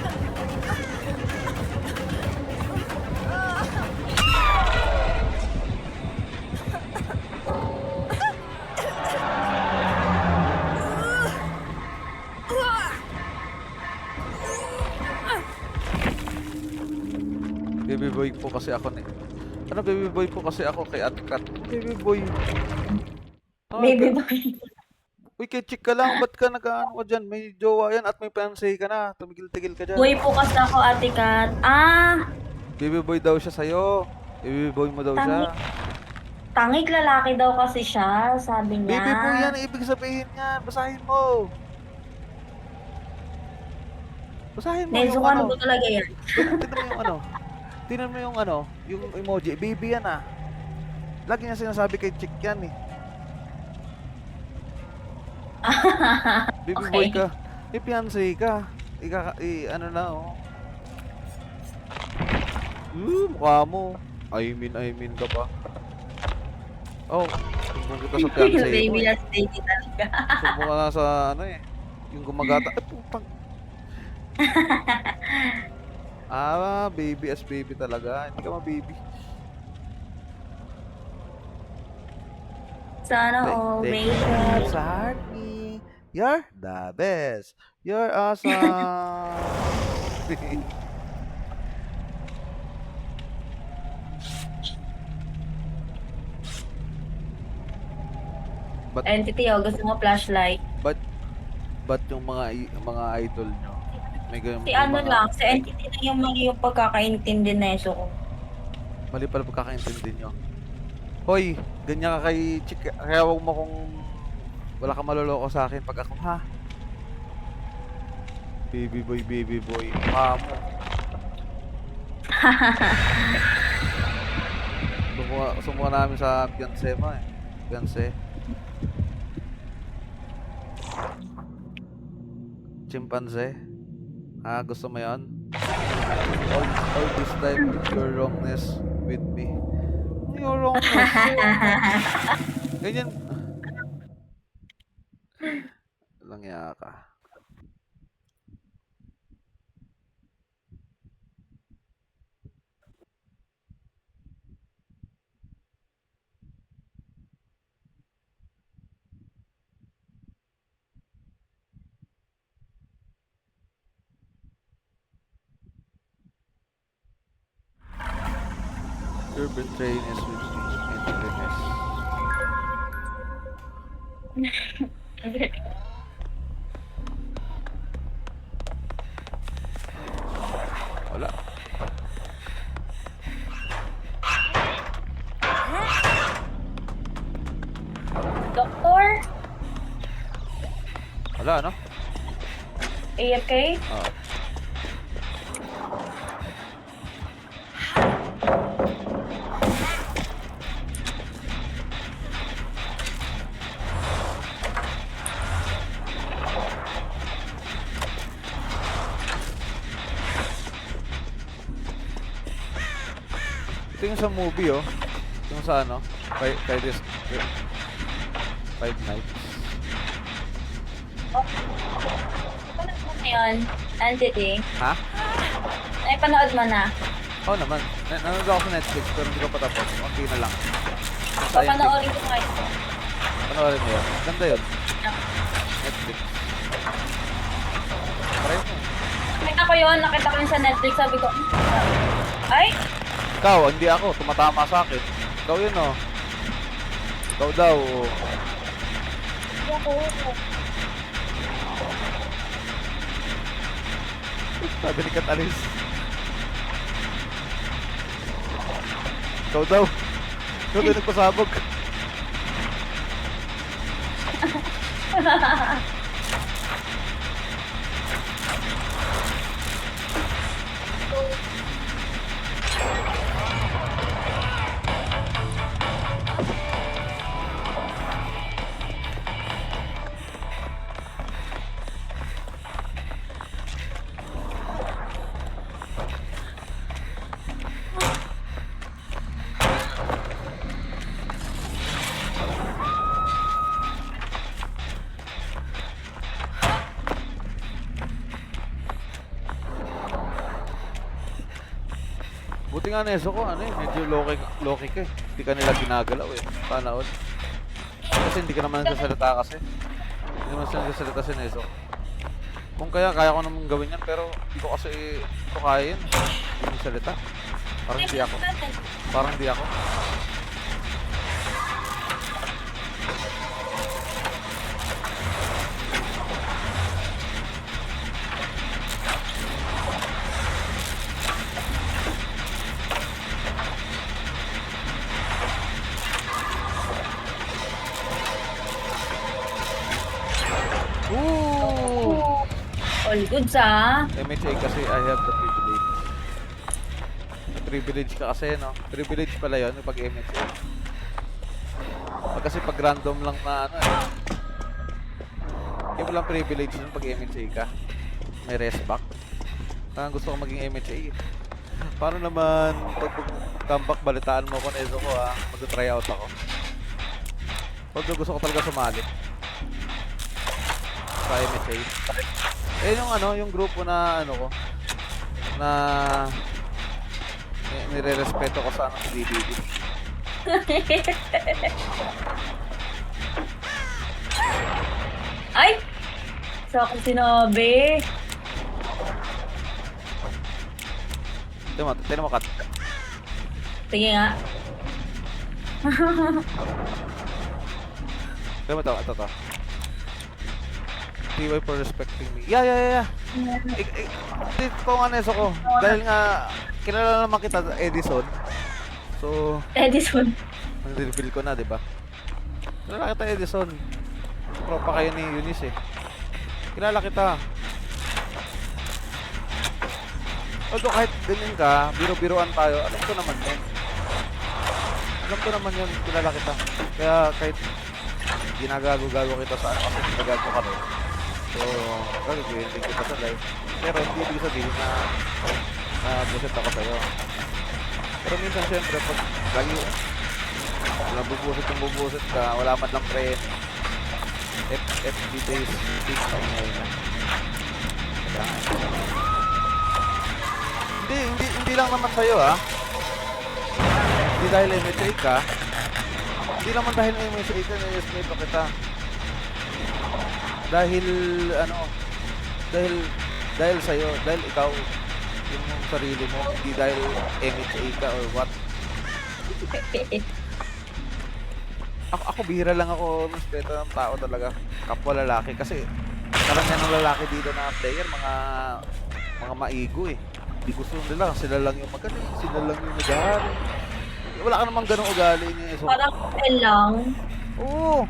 Baby boy po kasi ako Ano baby boy po kasi ako kay Ate Kat? Baby boy. Ah, Baby boy. Uy, kay chick ka lang. Ba't ka nag-ano ka dyan? May jowa yan at may fiancé ka na. Tumigil-tigil ka dyan. Boy po kasi ako, Ate Kat. Ah! Baby boy daw siya sa'yo. Baby boy mo daw siya. Tangik lalaki daw kasi siya, sabi niya. Baby boy yan. Ibig sabihin yan. Basahin mo. Basahin mo Neso yung ka, ano. ano ba talaga yan? Tignan mo yung ano. Tignan mo yung ano. Yung emoji. Baby yan ah. Lagi niya sinasabi kay chick yan eh. Baby boy ka. Eh, fiancé ka. Ano na oh. Mukha mo. I mean ka pa. Oh, sumbong kita sa fiancé mo Baby eh. last baby talaga. Sumbong ka na sa ano eh. Yung gumagata. Ay, putang. Baby as baby talaga. Hindi ka ma-baby. Sana all Thank baby. you, Sarny. You're the best. You're awesome. Ba't, Entity, gusto mo flashlight. ba't, ba't yung mga idol nyo? May ganun, Si may ano mga, lang, si entity lang yung mali yung pagkakaintindi na eso ko. mali pala pagkakaintindi nyo. Hoy, ganyan ka kay Chick, kaya huwag mo kung wala ka maloloko sa akin pag ako, ha? Baby boy, mukha mo. Sumuha namin sa fiancé mo eh. Fiancé. Chimpanzee. Ah, gusto mo yan? All this time, your wrongness with me. Your wrongness. Ganyan. Langya ka. Your betraying is with me. Intimateness. Wala. Doktor? Wala, no? AFK? Ah. Ito yung sa movie, oh. Yung sa ano, by this Five Nights. Panood mo na yun, entity. Ha? Ay, panood mo na. Oo naman. Nanonood ako sa Netflix pero hindi ko pa tapos. Konti na lang. Sa IMDb. Papanoorin ko kayo. Panoorin mo yun. Ganda yun. Ah. Netflix. Try mo. Nakita ko yun, nakita ko yun sa Netflix, sabi ko, ay, Ikaw, hindi ako. Tumatama sa akin. Ikaw yun, oh. Ikaw daw. Oh. hindi ako. Sabi ni Katalis. Ikaw daw. Ikaw daw nagpasabog. Buti nga neso ko, ano eh, medyo low-kick eh. Hindi ka nila ginagalaw eh. Sana all. Kasi hindi ka naman nagsasalita kasi. Hindi naman siya nagsasalita si Neso. Kung kaya ko naman gawin yan, pero hindi ko kasi ito kaya yun. Hindi mo salita. Parang hindi ako. Parang hindi ako. Ooh! All good sa. MHA kasi I have the privilege. May privilege ka kasi, no? Privilege pala yun pag MHA. Kasi pag random lang na ano eh. Hindi mo lang privilege nun pag MHA ka. May rest back. Kaya gusto ko maging MHA. Paano naman pag comeback balitaan mo ko na ko ha? Mag-try out ako. Pag gusto ko talaga sumali. Sa MHA. Eh yung ano, yung grupo na ano ko na nire-respeto ko sa ano, DDD. Ay! Sa akin sinabi. Tignan mo, Kat. Sige nga. Kaya mo ito. TY for respecting me. Yeah. Ito nga neso ko. Dahil nga, kilala naman kita, Edison. So, Edison. nag-reveal ko na, di ba? Kilala kita, Edison. Tropa kayo ni Eunice eh. Kilala kita. Although kahit ganyan ka, biro-biroan tayo, alam ko naman yun. Kilala kita. Kaya kahit ginagago-gago kita sa ano, kasi ginagago ka rin. So, gagawin din kita sa live. Pero hindi ibig sabihin na buset ako sa'yo. Pero minsan syempre, pag lagi bubuset ka, wala man lang friend. FB days, TikTok ngayon. Hindi lang naman sa'yo Hindi dahil MSA ka. Hindi naman dahil MSA ka, na-escape pa kita. Dahil sa'yo, dahil ikaw yung sarili mo, hindi dahil MHA ka or what. Ako bihira lang ako respeto ng tao talaga, kapwa lalaki, kasi karamihan ng lalaki dito na player, mga maigo eh. Hindi gusto nila, sila lang yung magaling, sila lang yung nag-ahari. Wala ka namang ganong ugali niya. So, Parang lang. oo.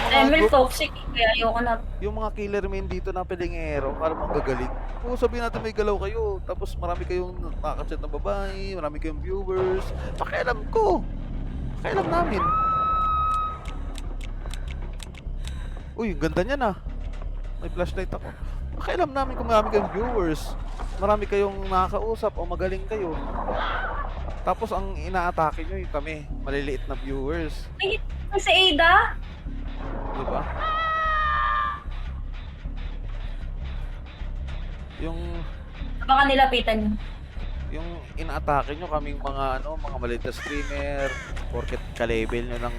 Emil toxic, kaya ayoko na. Yung mga killer main dito na pelingero, para mong gagaling. Oo, sabihin natin may galaw kayo, tapos marami kayong nakaka-chat ng babae, marami kayong viewers. Pakialam ko. Pakialam namin. Uy, ganda niya na. May flashlight ako. Pakialam namin kung marami kayong viewers, marami kayong nakakausap o magaling kayo. Tapos ang inaatake nyo yung kami, maliliit na viewers. Ay, sa Ada? Diba? Baka nilapitan niyo. Yung inaatake nyo kaming mga mga maliit na streamer, porket ka-level nyo ng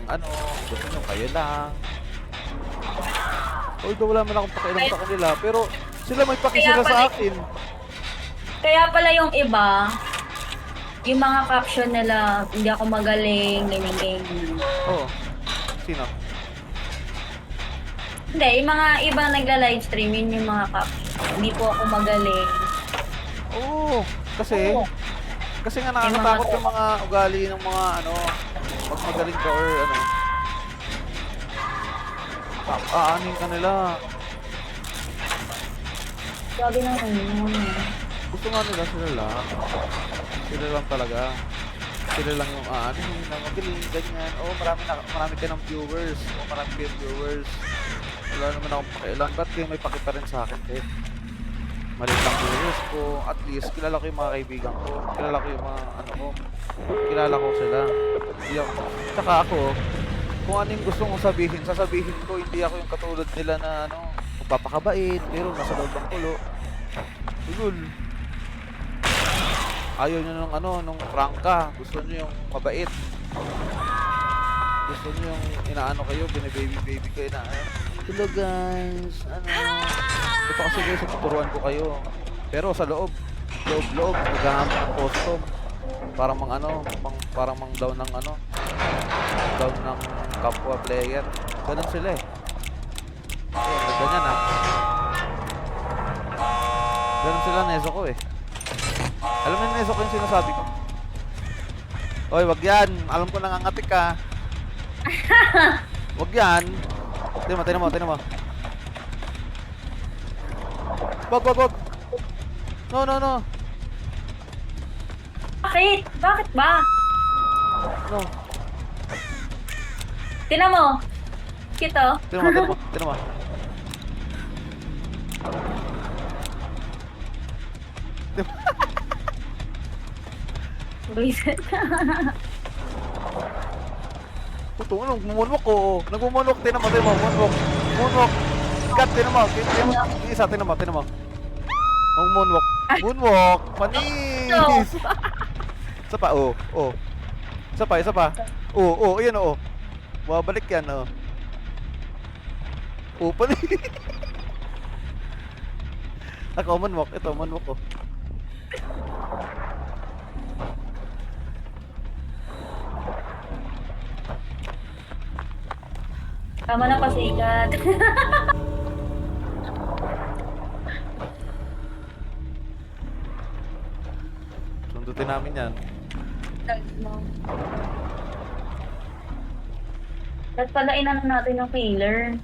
gusto nyo kayo lang. Although wala man akong pakialam sa kanila, pero sila may pakisila sa akin. Kaya pala yung iba, yung mga caption nila, hindi ako magaling, ganyan. Oo. Sino? Hindi, yung mga ibang nagla-livestream, yun yung mga caption. Hindi po ako magaling. Oo. Kasi Oo. kasi nga nakakatakot yung mga ugali ng mga pag magaling ka or aanin ka nila. Sabi naman yun. Gusto nga nila sila lang. Sila lang talaga. Sila lang yung na magaling, ganyan. Oh, marami ka ng viewers. Oh, marami kayong viewers. Wala naman akong pakialam. Ba't kayo may pakita rin sa akin din? Maliit ang viewers ko. At least, kilala ko yung mga kaibigan ko. Kilala ko yung mga ko. Kilala ko sila. Yung, tsaka ako, kung ano yung gusto kong sabihin, sasabihin ko. Hindi ako yung katulad nila na magpapakabait, pero nasa loob ng kulo. Ulul. Ayaw nyo nung prangka. Gusto nyo yung mabait. Gusto nyo yung inaano kayo, binibaby kayo na hello guys, ito kasi guys, tuturuan ko kayo. Pero sa loob, naghahamon ng custom. Parang parang mang down ng down ng kapwa player. Ganun sila eh. Ayun, ganyan ganun sila neso ko eh. Alam mo yung neso ko yung sinasabi ko. Oy, wag yan. Alam ko nangangatik ka. Wag yan. Tinan mo. Wag. No. Bakit? Bakit ba? No. Tinan mo. Kito. Tinan mo. Buisit. Puto, nagmumunwak ko. Nagmumunwak, tinan mo, moonwalk. Cut, tinan mo. Isa, tinan mo. Moonwalk. Panis. Isa pa, oh. Isa pa. Ayan, oh. Babalik yan, oh. Panis. Ako, moonwalk. Ito, moonwalk, oh. Tama na pasikat. Sundutin namin yan. Tapos pala inano natin yung killer.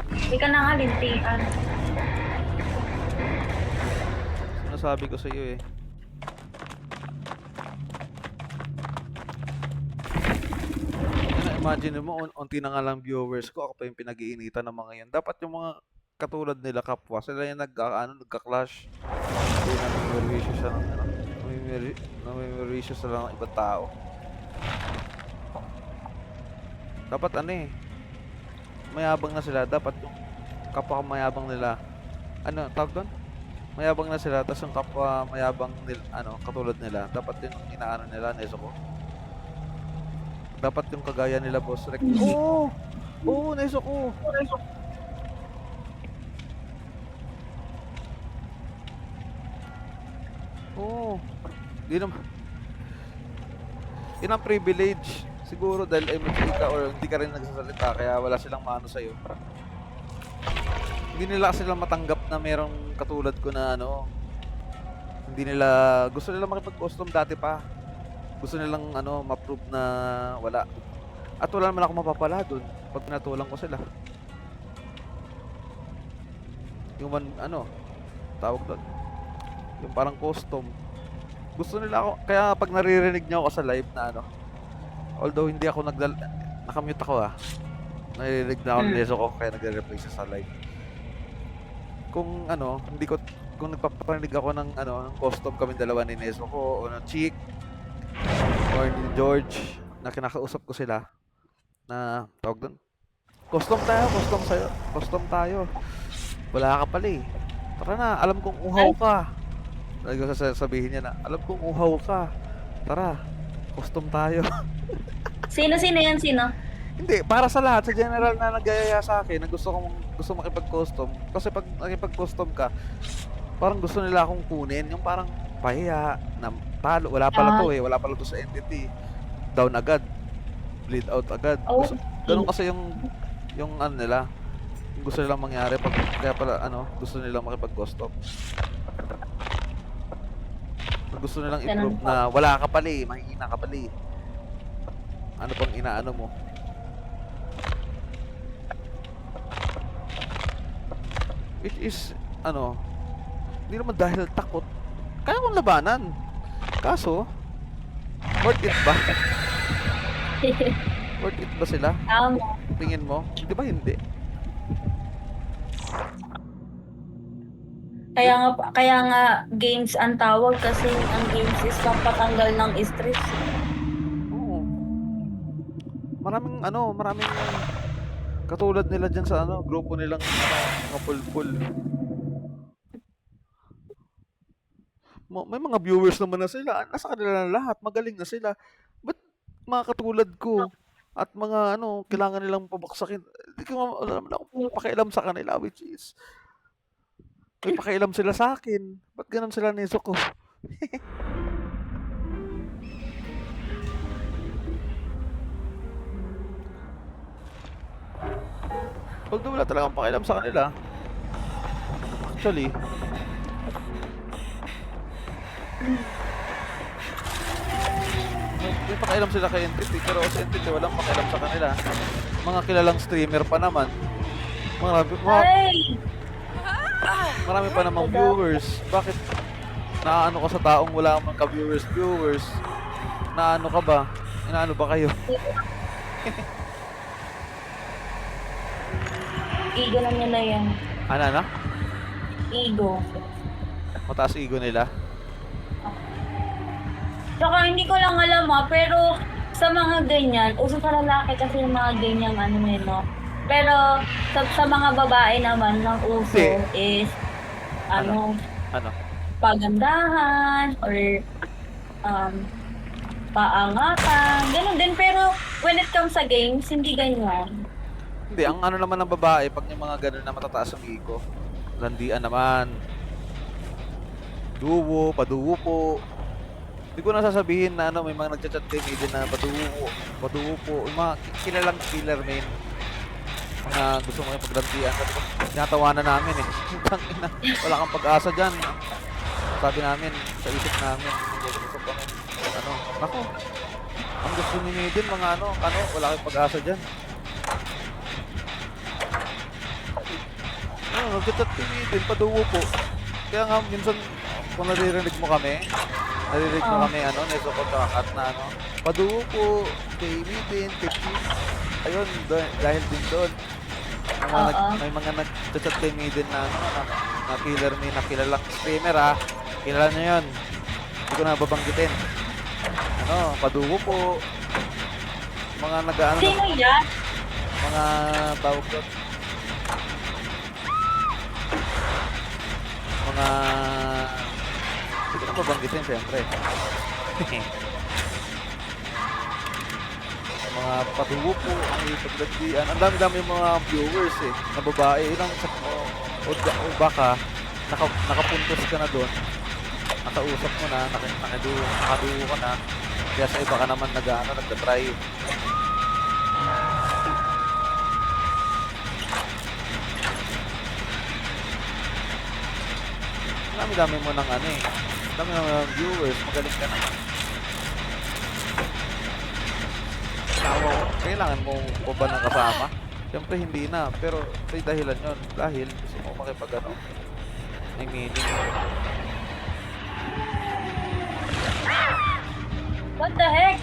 Hindi ka na nga lintian. Sinasabi ko sa iyo eh. Imagine mo, unti na nga lang viewers ko, ako pa yung pinag-iinitan ng mga yan. Dapat yung mga katulad nila kapwa, sila yung nagka-clash. Hindi namimirisyo siya ng ano, namimirisyo sila ng ibang tao. Dapat ano eh, mayabang na sila, dapat yung kapwa mayabang nila, ano, tawag doon? Mayabang na sila, tapos yung kapwa mayabang nila, ano, katulad nila, dapat yung inaano nila, Nezuko. Dapat yung kagaya nila, Boss Rex. Oo! Oo, Nezuko! Oo. Di naman. Yun ang privilege. Siguro dahil MJ ka or hindi ka rin nagsasalita kaya wala silang mano sa'yo. Hindi nila kasi matanggap na merong katulad ko na ano. Hindi nila, gusto nila makipag-custom dati pa. Gusto nilang ano, ma-prove na wala. At wala naman ako mapapala dun pag pinatulang ko sila. Yung ano, tawag doon. Yung parang custom. Gusto nila ako, kaya pag naririnig niyo ako sa live na ano, although hindi ako nakamute ako naririnig na ako ng Nezuko kaya nagre-reply siya sa live. Kung ano, kung nagpaparinig ako ng ano, ng custom kami dalawa ni Nezuko o ng Chick or ni George na kinakausap ko sila na tawag doon. Custom tayo. Wala ka pala eh. Tara na, alam kong uhaw ka. Sabihin niya na, alam kong uhaw ka. Tara, custom tayo. Sino yan? Sino? Hindi, para sa lahat, sa general na nagayaya sa akin na gusto makipag-custom. Kasi pag nakipag-custom ka, parang gusto nila akong kunin. Yung parang pahiya, na talo. Wala pala to sa entity. Down agad. Bleed out agad. Ganun kasi yung ano nila. Yung gusto nilang mangyari. Kaya pala, ano, gusto nilang makipag-custom. Gusto nilang i-prove na wala ka pala eh, mahihina ka pala eh. Ano pang inaano mo? Which is, ano, hindi naman dahil takot. Kaya kong labanan. Kaso, worth it ba? Worth it ba sila? Tingin mo? Di ba hindi? Kaya nga games ang tawag kasi ang games is pampatanggal ng stress. Oo. Maraming katulad nila dyan sa ano, grupo nilang mga pulpul. May mga viewers naman na sila. Nasa kanila na lahat. Magaling na sila. Ba't mga katulad ko at mga ano, kailangan nilang pabaksakin? Hindi ko wala naman akong pakialam sa kanila, which is may pakialam sila sa akin. Ba't ganun sila Nezuko? Although wala talagang pakialam sa kanila. Actually, may pakialam sila kay Entity, pero sa Entity walang pakialam sa kanila. Mga kilalang streamer pa naman. Marami pa namang viewers. Bakit naano ka sa taong wala mang ka-viewers? Naano ka ba? Inaano ba kayo? Ego na nila yan. Ano? Ego. Mataas ego nila? Saka hindi ko lang alam pero sa mga ganyan, uso sa lalaki kasi yung mga ganyan no? Pero sa mga babae naman, ng uso is Ano? pagandahan or paangatan, ganun din. Pero when it comes sa games, hindi ganyan. Hindi, ang ano naman ng babae, pag yung mga ganun na matataas ang ego, landian naman. Duwo, paduwo po. Hindi ko na sasabihin na ano, may mga nagchat-chat kay Maiden na paduwo po. Yung mga kilalang killer main. mga gusto mo yung paglantian. Sabi ko, tinatawanan namin eh. Tangina, wala kang pag-asa dyan. Sabi namin, sa isip namin, gusto kami, ano, nako, ang gusto ni Maiden, mga ano, wala kang pag-asa dyan. Ano, nagtatat ni Maiden, paduwo po. Kaya nga, minsan, kung naririnig mo kami, ano, neso kontrakat na ano, paduwo po, kay Maiden, kay Chief. Ayun, dahil din doon. May mga nagchat kay Maiden na ano, na killer me, na kilalang streamer ha. Kilala nyo yun. Hindi ko na babanggitin. Ano, padugo po. Mga nag-ano, Sino yan? mga tawag doon. Mga, hindi ko na babanggitin syempre. Mga padugo po ang ipaglandian. Ang dami-dami yung mga viewers eh, na babae. Ilang chat mo, o baka, nakapuntos ka na doon. Nakausap mo na, nakaduo ka na. Kaya sa iba ka naman nagtatry. Dami-dami mo ng ano eh. Dami-dami ng viewers, magaling ka naman. Kailangan mo pa ba ng kasama? Siyempre hindi na, pero may dahilan yun. Dahil gusto mo makipag ano, may meaning. What the heck?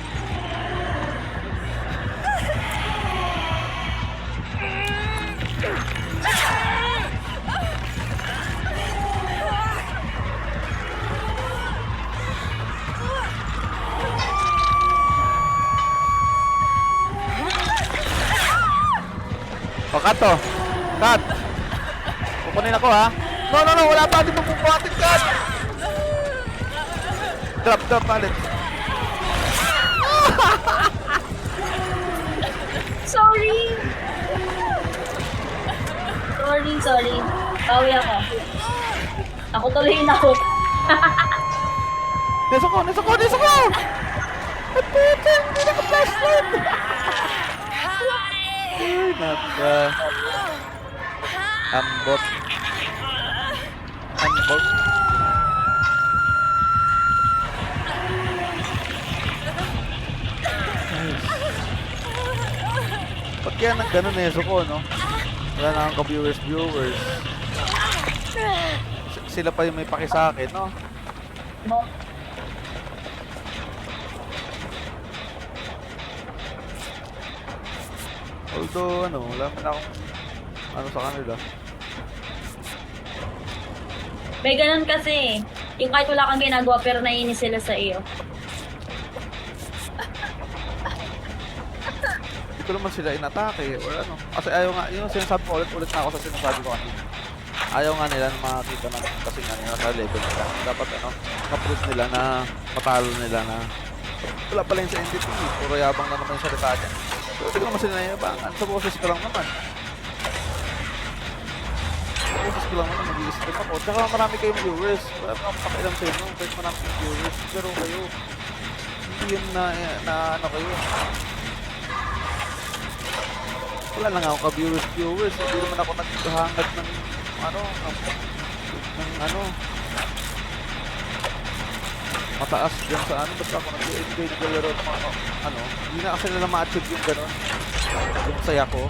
O, cut to. Cut. Kukunin ako ha. No, wala pa. Di mo pupuhatin, cut. Drop, palit. Sorry. Bawi ako. Ako tuloy na ako. Neso ko! At puto, hindi naka-flashlight. Ay, ambot. Pag kaya nang ganun Neso ko, no? Wala na akong ka-viewers. Sila pa yung may paki sa akin, no? Although, ano, wala man akong ano sa kanila. May ganun kasi. Yung kahit wala kang ginagawa pero naiinis sila sa iyo. Hindi ko naman sila inatake or ano. Kasi ayaw nga, yung sinasabi ko ulit na ako sa sinasabi ko kanina. Ayaw nga nila na makakita ng kasi nga nila sa level nila. Dapat ano, ma-prove nila na matalo nila na wala pala yung sa NDT. Puro yabang na naman yung salita niya. So, hindi ko naman sila nayabangan. Sa boses ko lang naman. Mag-i-stream ako. Tsaka marami kayong viewers. Wala pa akong pakialam sa inyo. Kahit marami kayong viewers. Pero kayo, hindi yun na ano kayo. Wala lang ako ka-viewers. Hindi naman ako naghahangad ng mataas dyan sa ano. Basta ako nag-enjoy naglaro ng mga ano. Hindi na kasi nila ma-achieve yung gano'n. Yung saya ko.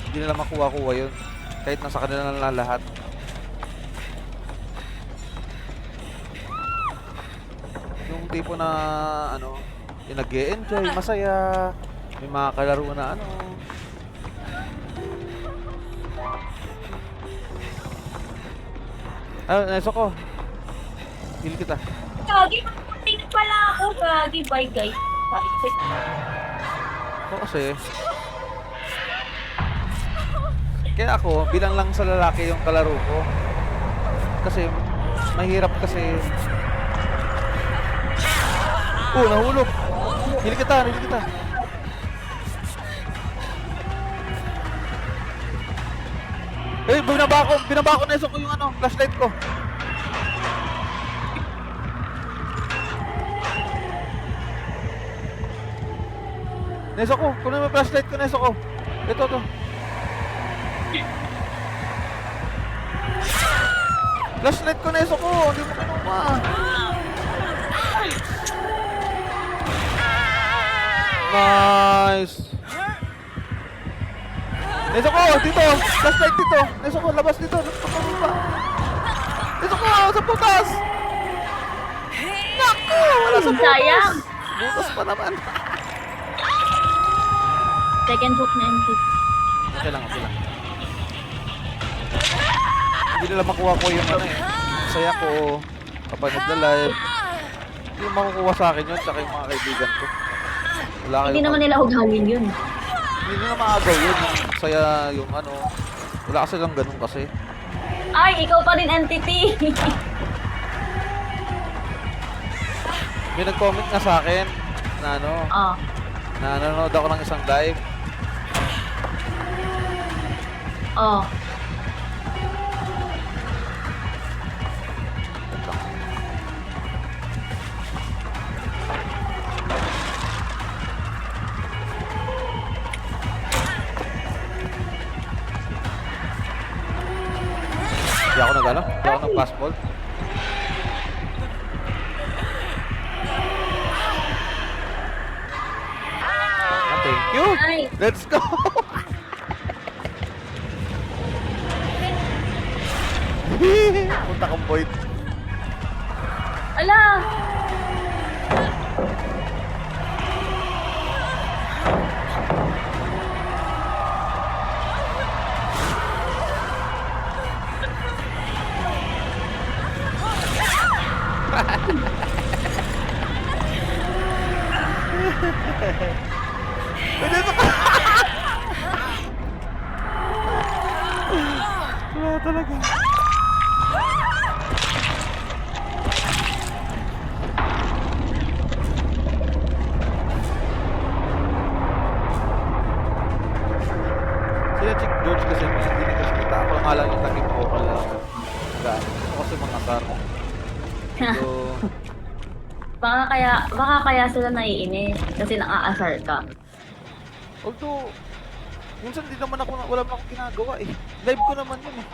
Hindi nila makuha-kuha yun. Kahit nasa kanila na lahat. Yung tipo na ano, yung nag-e-enjoy, masaya, may mga kalaro na ano. Neso ko. Heal kita. Gagi, magpating pala ako. Gagi, bye guys. Oo kasi. Kaya ako, bilang lang sa lalaki yung kalaro ko. Kasi, mahirap kasi. Nahulog. Hili kita. Binaba ko Neso ko yung ano, flashlight ko. Neso ko, kunin mo yung flashlight ko, Neso ko. Ito. Flashlight ko, Neso ko! Hindi mo kinuha! Nice! Neso ko! Dito! Flashlight dito! Neso ko! Labas dito! Neso ko! Sa butas! Naku! Wala sa butas! Sayang. Butas pa naman! Second hook na empty. Okay lang, okay lang. Hindi nila makuha ko yung ano eh. Saya ko kapag nagla-live. Hindi makukuha sa akin yun, tsaka yung mga kaibigan ko. Wala Hindi naman nila ugawin yun. Hindi nila maagaw yun. Yung saya, yung ano. Wala kasi lang ganun kasi. Ay, ikaw pa rin entity. May nag-comment nga sa akin na ano, Oh. na nanonood ako ng isang live. Oh. Hindi ako nag-ano? Hindi ako nag-fastball. Ah, thank you! Ay. Let's go! Punta kang Boyd. Ala! Pwede ito ka! Wala talaga. Sila Chick George kasi hindi nito siya kita. Ako nga lang yung naging vocal lang. Ako kasi mga asar. So, Baka kaya sila naiinis kasi nang-aasar ka. although, minsan di naman ako, wala naman akong ginagawa eh. Live ko naman yun eh.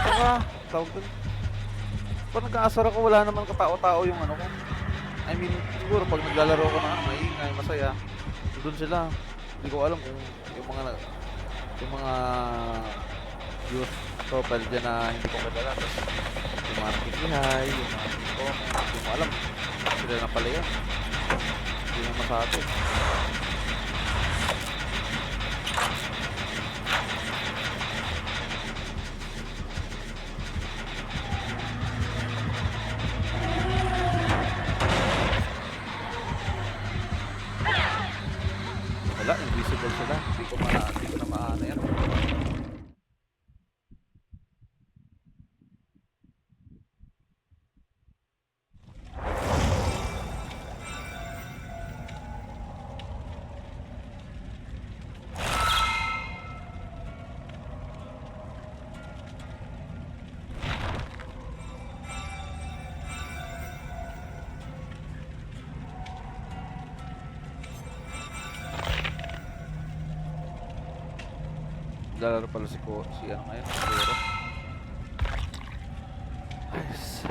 Saka, tawag doon. Pag nag-aasar ako, wala naman katao-tao yung ano ko. I mean, siguro pag naglalaro ko na maingay, masaya, doon sila. Hindi ko alam kung yung mga youth profile dyan na hindi ko kilala. Tapos yung mga nakikihay, yung mga comment, hindi ko alam. Sila na pala yan. Hindi naman sa atin. Wala, invisible sila. Hindi ko na maano yan. Lalaro pala si ano ngayon, siguro. Ayos.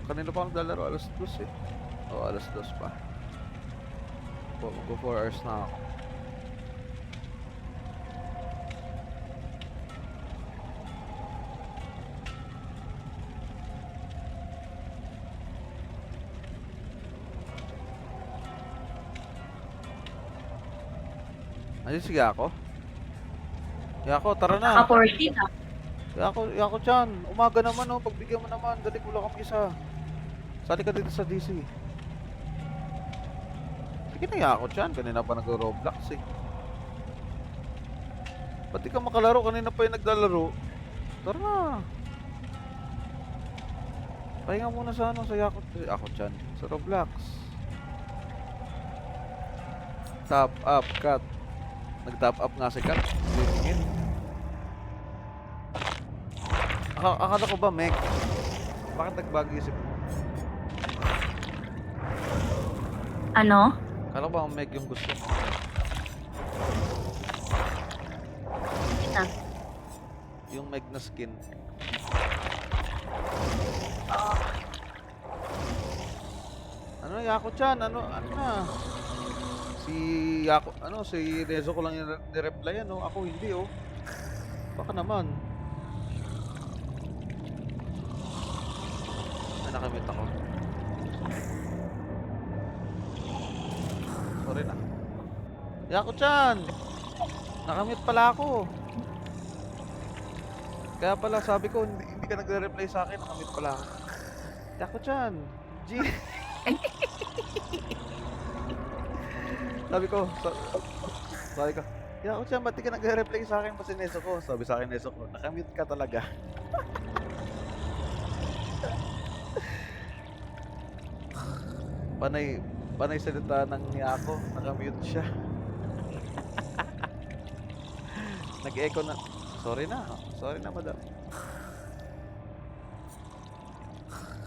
Kanina pa ako naglalaro, alas 2 eh. O, alas 2 pa. Go 4 hours na ako. Ayun, sige ako. Yako, tara na. Naka-40 na. Yako dyan. Umaga naman oh. Pagbigyan mo naman. Dali ko lang kami isa. Sali ka dito sa DC. Sige na Yako dyan. Kanina pa nag-Roblox eh. Ba't di ka makalaro? Kanina pa yung naglalaro. Tara na. Pahinga muna sa ano. Sa Yako. Ako dyan. Sa Roblox. Top up, cut. Nag-top up nga si Kat. Bibigin. Akala ko ba, Meg? Bakit nagbago isip mo? Ano? Kala ko ba ang Meg yung gusto mo? Yun na. Yung Meg na skin. Ano, Yako-chan? Ano na? Si Yako, si Nezo ko lang yung ni-reply, Ako hindi, oh. Baka naman. Ay, nakamit ako. Sorry na. Yako-chan! Nakamute pala ako. Kaya pala sabi ko, hindi ka nagre-reply sa akin, nakamute pala ako. Yako-chan! G! Sabi ko, Yako-chan, ba't di ka nagre-reply sa akin pa si Neso ko? Sabi sa akin, Neso ko, nakamute ka talaga. Panay salita ng Yako, nakamute siya. Nag-echo na. Sorry na madam.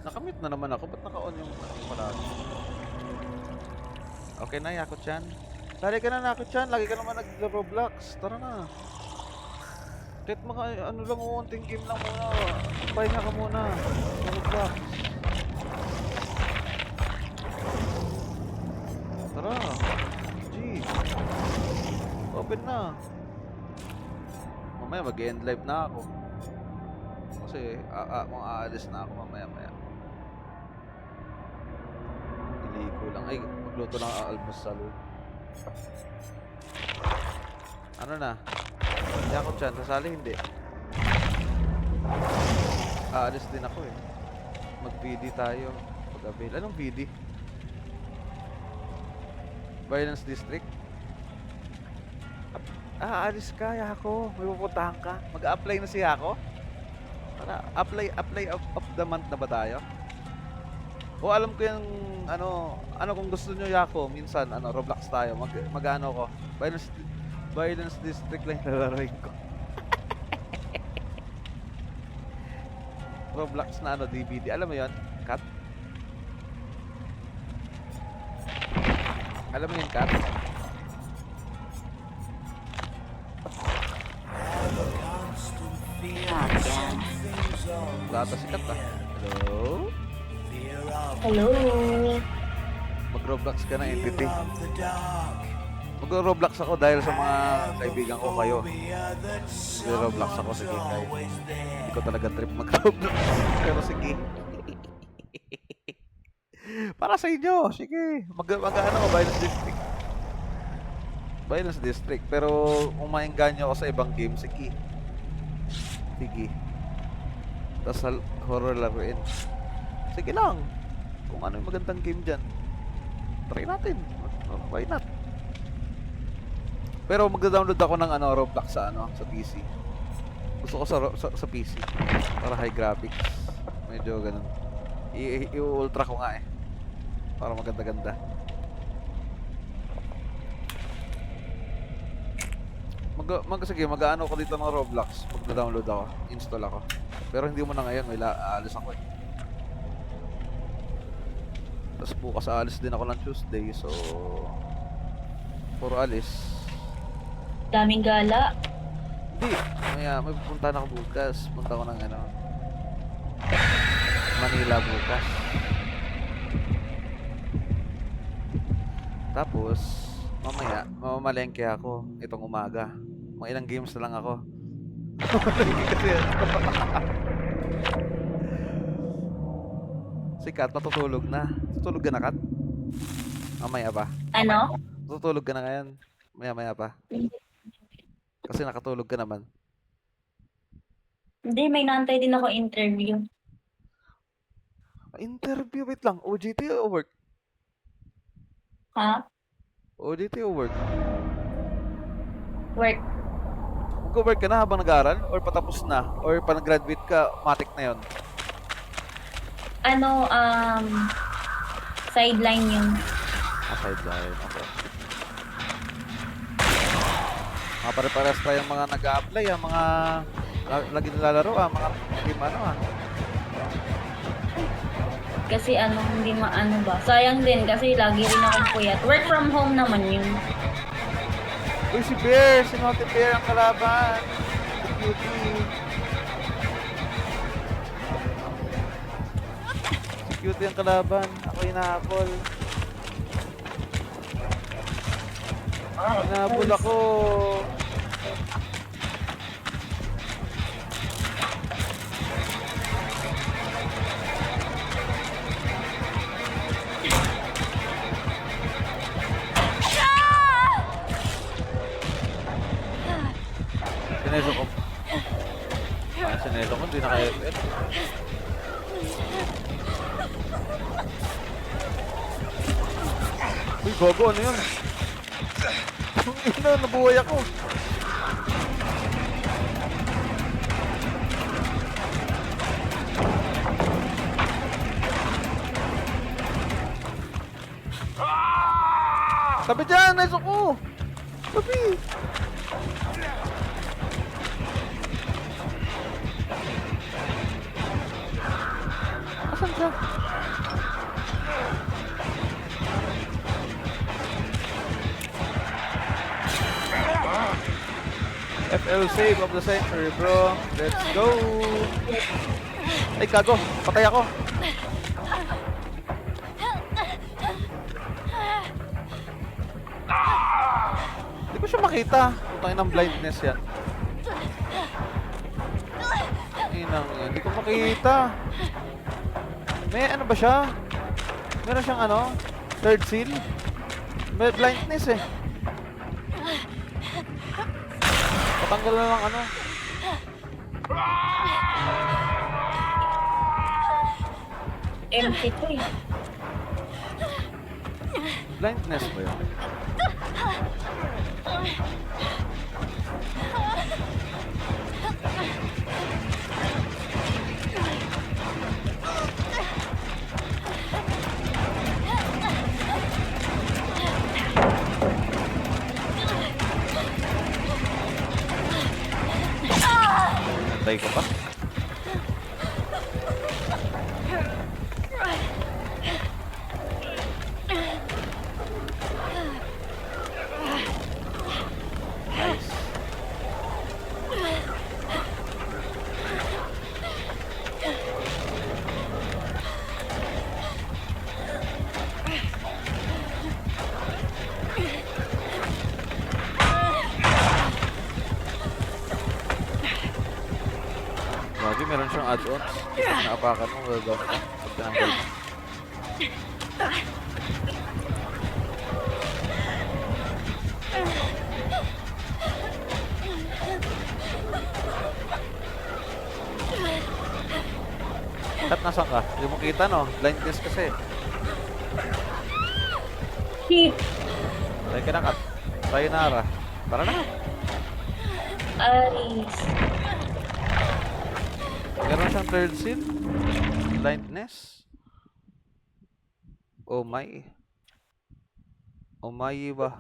Nakamute na naman ako, ba't naka-on yung palagi? Okay na, Yako-chan. Sali ka na, Yako-chan, lagi ka naman nag-Roblox. Tara na. Kahit mga ano lang, unting game lang muna. Pahinga ka muna. Roblox. Tara. G. Open na. Mamaya mag-end live na ako. Kasi kung aalis na ako mamaya. Iligo lang. Ay, magluto lang ang almusal. Ano na? Yako-chan, sasali hindi. Aalis din ako eh. Mag-VD tayo. Pag-avail. Anong VD? Violence District? Aalis ka, Yako. May pupuntahan ka. Mag-apply na si Yako? Para apply of the month na ba tayo? O alam ko yung ano kung gusto nyo, Yako, minsan Roblox tayo. Mag-ano ko. Violence District lang yung lalaroin ko. Roblox na DVD. Alam mo yun? Kat? Alam mo yun, Kat? Lata si Kat, ah. Hello? Hello. Mag-Roblox ka na, entity. Mag-Roblox ako dahil sa mga kaibigan ko kayo. Mag-Roblox ako, sige kayo. Hindi ko talaga trip mag-Roblox. Pero sige. Para sa inyo, sige. Mag-ano ko, Violence District. Violence District. Pero kung maingganyo ako sa ibang game, sige. Sige. Tapos horror laruin. Sige lang. Kung ano yung magandang game dyan, try natin. Why not? Pero magda-download ako ng Roblox sa PC. Gusto ko sa PC para high graphics. Medyo ganun. I-ultra ko nga eh. Para maganda-ganda. Sige, mag-ano ko dito ng Roblox. Magda-download ako. Install ako. Pero hindi mo na ngayon, may aalis ako eh. Tapos bukas aalis din ako ng Tuesday, so puro alis. Daming gala. Hindi, may pupunta na ako bukas. Punta ko ng Manila bukas. Tapos mamaya, mamamalengke ako itong umaga. Mga ilang games na lang ako. Kasi si Kat matutulog na. Tutulog ka na, Kat? Mamaya pa. Ano? Tutulog ka na ngayon. Maya pa. Kasi nakatulog ka naman. Hindi, may naantay din ako interview. Interview, wait lang. OJT o work? Ha? OJT o work? Work. Mag-work ka na habang nag-aaral? Or patapos na? Or pa nag-graduate ka, matik na yon? Sideline yun. Sideline. Okay. Mga pare-pares tayong mga nag-a-apply, mga lagi nilalaro, mga game Kasi hindi maano ba. Sayang din kasi lagi rin akong puyat. Work from home naman yun. Uy, si Bear! Si Naughty Bear ang kalaban! Si Cutie! Si Cutie ang kalaban. Ako inahabol. Inahabol ako! Sineso ko. Sineso ko, hindi na kaya. Uy, gogo, ano yun? Nabuhay ako. Tabi dyan, naiso ko. Tabi. Asan siya? FL save of the century, bro. Let's go. Ay, gago. Patay ako. Hindi ko siya makita. Putangin ng blindness yan. Inang yan. Hindi ko makita. May ano ba siya? Meron siyang ano? Third seal? May blindness eh. Patanggal na lang ano. Empty to eh. Blindness ba yun? Nantay ko pa. Nice. Lagi meron siyang add-ons. Naapakan mo, gagawin mo. Pag tinanggal mo. Kat, nasan ka? Hindi mo kita, no? Blindness kasi. Hit. Try ka na, Kat. Sayonara. Tara na. Aris. Meron siyang third seal. Blindness. Oh my. Oh my ba?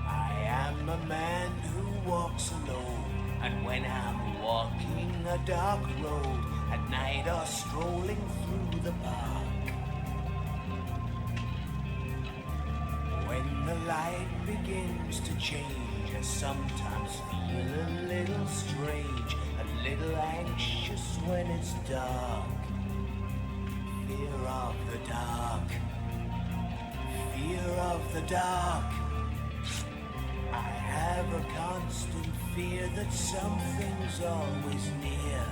I am a man who walks alone, and when I'm walking a dark road at night or strolling through the park, when the light begins to change, I sometimes feel a little strange, a little anxious when it's dark. Fear of the dark, fear of the dark. I have a constant fear that something's always near.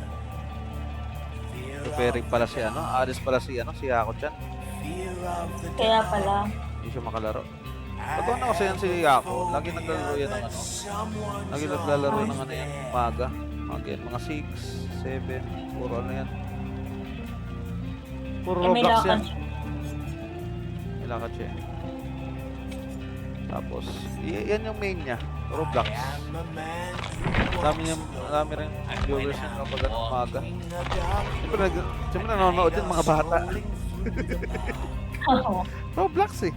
Fear Preparing of pala the si ano. dark, Alis pala si ano. Si Yako-chan. fear of the Kaya dark. pala. Hindi siya makalaro. Pagkawa na kasi yan si Yako. Lagi naglalaro yan ng ano. Lagi naglalaro ng ano yan. Umaga. Umaga yan. Mga 6, 7. Puro ano yan. Puro Eh, may Roblox lakad yan. siya. May lakad siya. Tapos, yan yung main niya. Roblox. Dami rin viewers niya kapag ano, umaga. Siyempre nanonood yan mga bata. Oo. Roblox eh.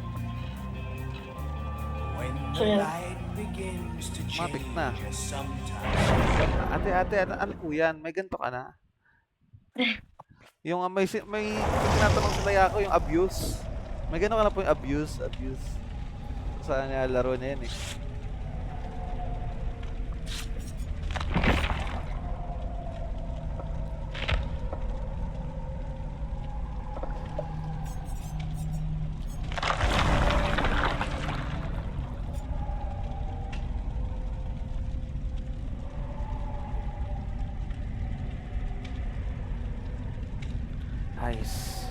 True. light begins to Matik na. change sometimes. Ate, ano po yan? May ganito ka na? Yung may tinatanong sa Layako yung abuse. May gano'n ka na po yung abuse. Sa laro na yan eh. Nice.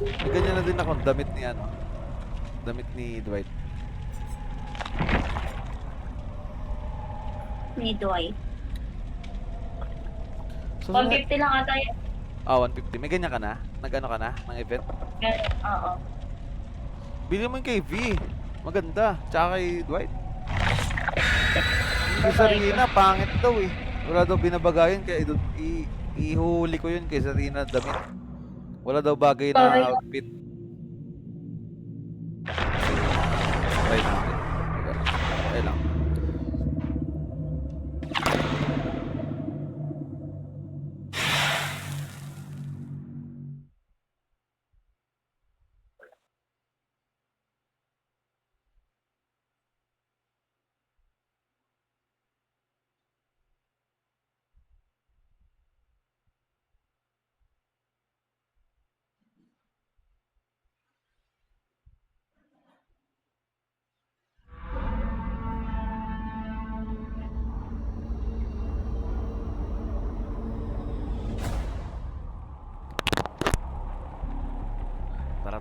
May ganyan na din akong damit ni ano. Damit ni Dwight. Ni Dwight. So, 150 lang ata yun. 150. May ganyan ka na? Nag-ano ka na? Ng event? Oo. Bili mo yung kay V. Maganda. Tsaka kay Dwight. Yung Sarina, pangit daw eh. Wala daw binabagayan kaya ihuli ko yun kay Sarina damit. Wala daw bagay na outfit. Try natin. Try lang.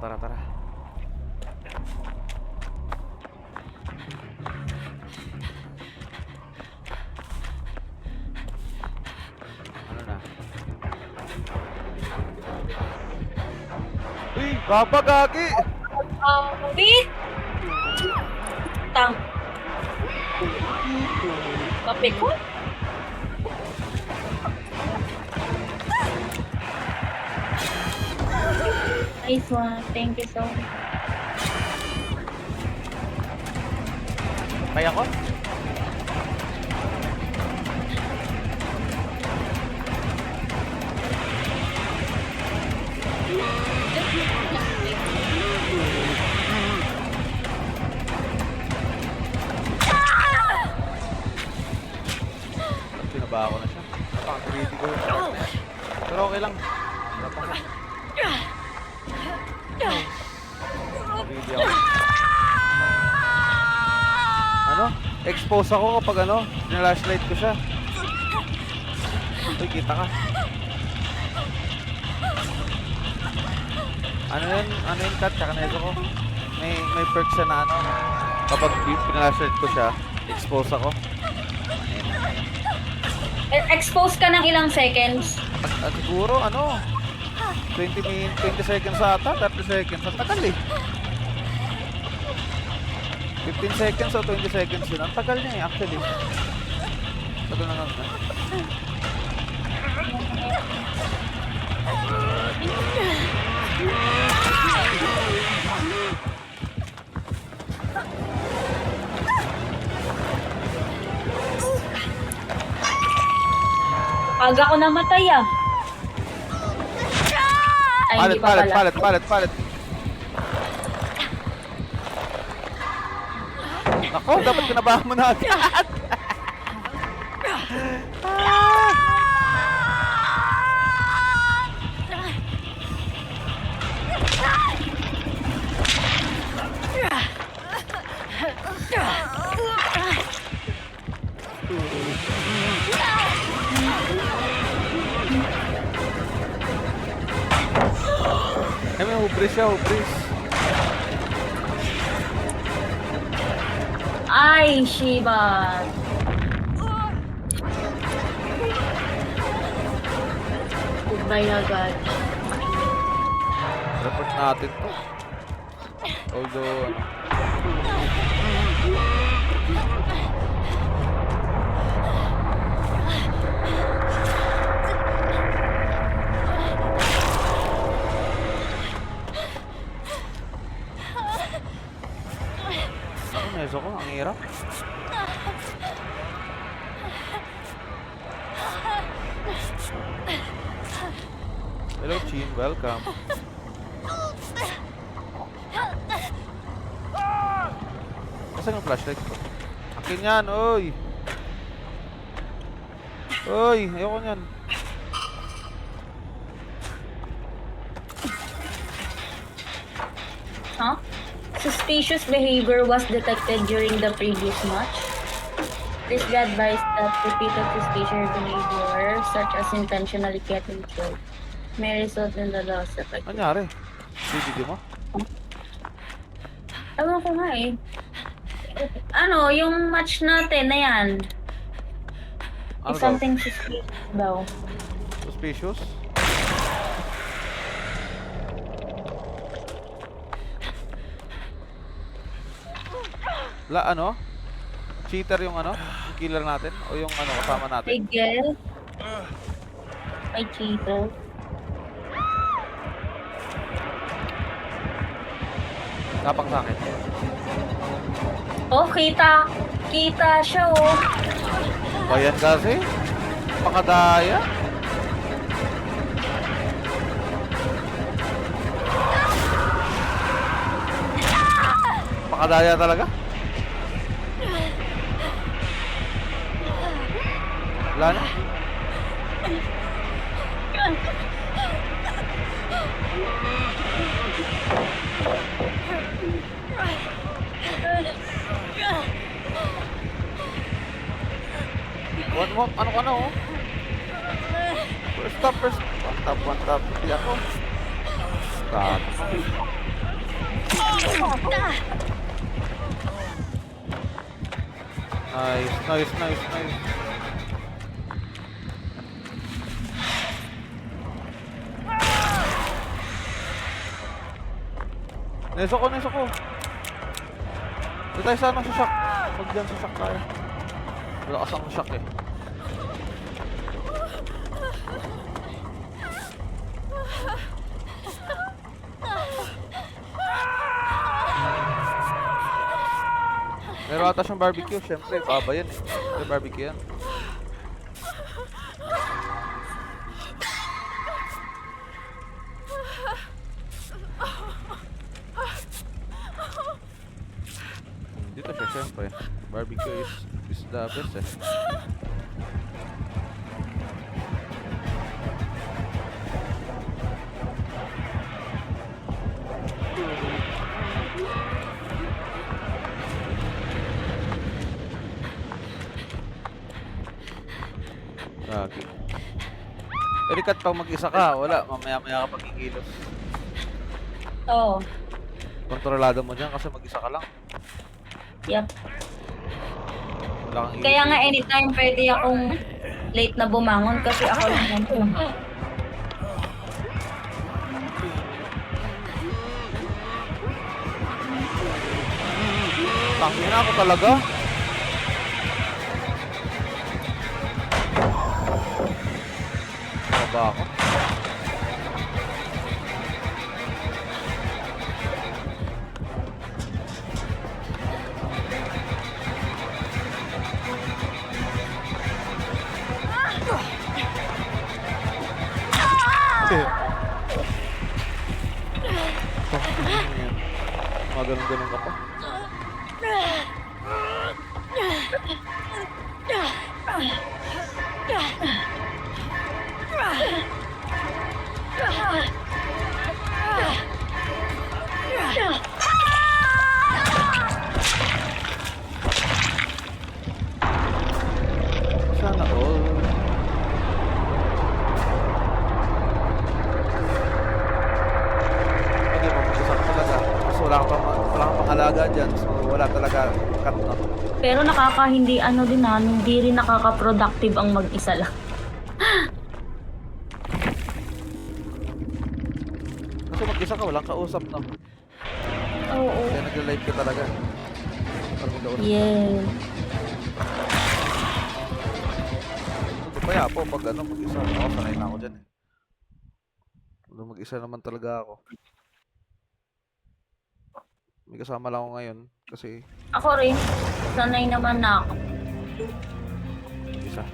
Tara. Ano na? Uy, Papa Gagi! Wait! Tang. Kape ko? Nice one. Thank you so much. Kaya ko? Pinaba ko na siya. Napaka-greedy ko yung part na yan. Pero okay lang. Greedy ako. Ano? Expose ako kapag ano, nilashlight ko siya. Uy, kita ka. Ano yun cut? Tsaka neso ko. May perk siya na ano. Kapag pinalashlight ko siya, expose ako. Expose ka ng ilang seconds. At siguro, ano, 20 seconds ata, 30 seconds. Ang tagal eh. 15 seconds o 20 seconds yun. Ang tagal niya eh, actually. Tagal na nga. Aga ko namatay ah. Ay, hindi pa pala. Palit. Nako, dapat kinabahan mo na agad. May hubris siya. Ay, Shiba. Goodbye na agad. Report natin to. Although, ano. Neso ko, ang hirap. Hello, Chin. Welcome. Asan yung flashlight ko? Akin yan, oy! Oy, ayoko nyan. Huh? Suspicious behavior was detected during the previous match. Please be advised that repeated suspicious behavior, such as intentionally getting killed, may result in the loss of a Anyari? Video mo? Ewan ko nga eh. Ano, yung match natin na yan. Ano Is daw? something suspicious daw. Suspicious? Ano? Cheater yung ano? Yung killer natin? O yung ano kasama I natin? guess. May cheater. Tapang sa akin. Oh, kita. Kita siya oh. Bayan kasi. Pakadaya. Pakadaya talaga. Wala na. Ano ka na oh? First stop. One tap. Hindi ako. Stop. Nice. Neso ko. Dito tayo sa shock. Huwag dyan sa shock tayo. Lakas ang shock eh. Meron ata siyang barbecue, syempre, baba yan eh. May barbecue yan. Dito siya, syempre. Barbecue is the best eh. Lagi. Erikat pag mag-isa ka, wala. Mamaya-maya ka pagkikilos. Oo. Kontrolado mo dyan kasi mag-isa ka lang. Yep. Wala kang Kaya nga iisip. anytime pwede akong late na bumangon kasi ako lang yan. Tangin na ako talaga. Baba ako. Mga ganun-ganun ka pa. Sana all. Hindi mo mag-isa ka talaga. Mas wala kang pangalaga dyan. So wala talaga cut na. Pero hindi hindi rin nakaka-productive ang mag-isa lang. Kasi mag-isa ka, walang kausap no. Oo. Kaya nag-live ka talaga. Parang may kausap. Yeah. Kaya po pag ano mag-isa ako, sanay na ako dyan eh. Kung mag-isa naman talaga ako. May kasama lang ako ngayon. Kasi Ako rin. Sanay naman na ako. isa.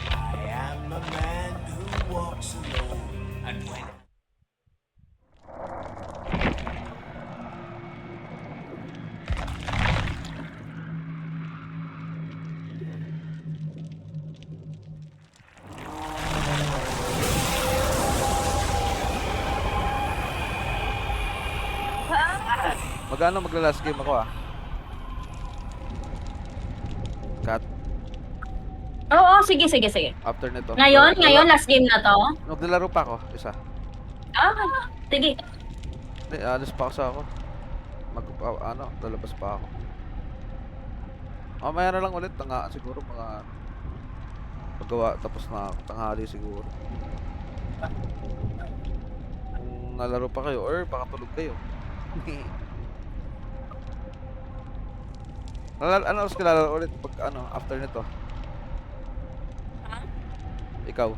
I am a man who walks alone, and when Magano magla-last game ako ah. Cut. Oo, sige, sige, sige. After nito. Ngayon, last game na to. Maglalaro pa ako, isa. Ah, sige. Hindi, alis pa ako sa ako. Lalabas pa ako. Mamaya na lang ulit, siguro mga paggawa, tapos na ako, tanghali siguro. Kung nalaro pa kayo, or baka tulog kayo. Ano oras ka lalaro ulit pag after nito? Ikaw?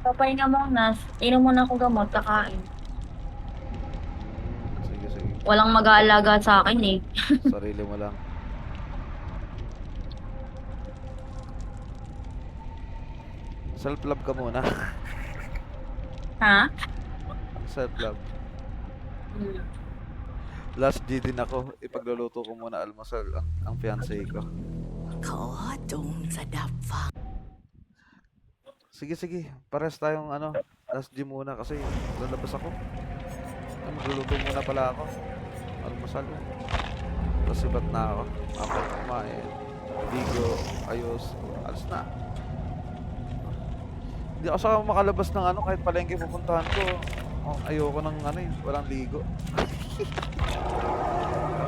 Papay na muna. Inom muna ako gamot, kakain. Sige, sige. Walang mag-aalaga sa akin eh. Sarili mo lang. Self-love ka muna. Ha? Self-love. Hmm. Last G din ako. Ipagluluto ko muna almusal ang fiancé ko. Sige, sige. Pares tayong last G muna kasi lalabas ako. Magluluto muna pala ako. Almusal. Tapos sibat na ako. After kumain. Ligo. Ayos. Alas na. Hindi ako saka makalabas ng kahit palengke pupuntahan ko. Ayoko ng walang ligo.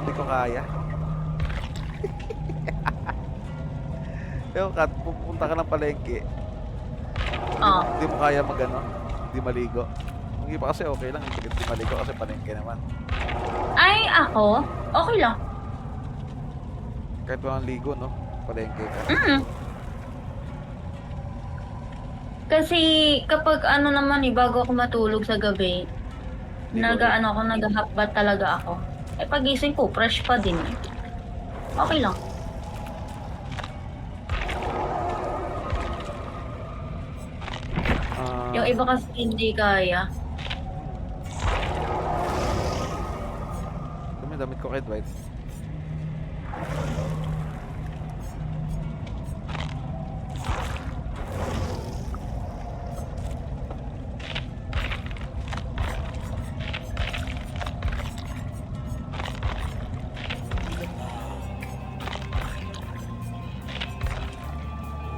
Hindi ko kaya. Yung kat, pupunta ka ng palengke. Oo. Hindi mo kaya hindi maligo. Yung iba kasi okay lang, hindi maligo kasi palengke naman. Ay, ako? Okay lang. Kahit walang ligo, no? Palengke ka. Kasi kapag naman bago ako matulog sa gabi, naghahakbat talaga ako. Eh pagising ko, fresh pa din. Okay lang. Yung iba kasi hindi kaya. Damit ko kay Dwight.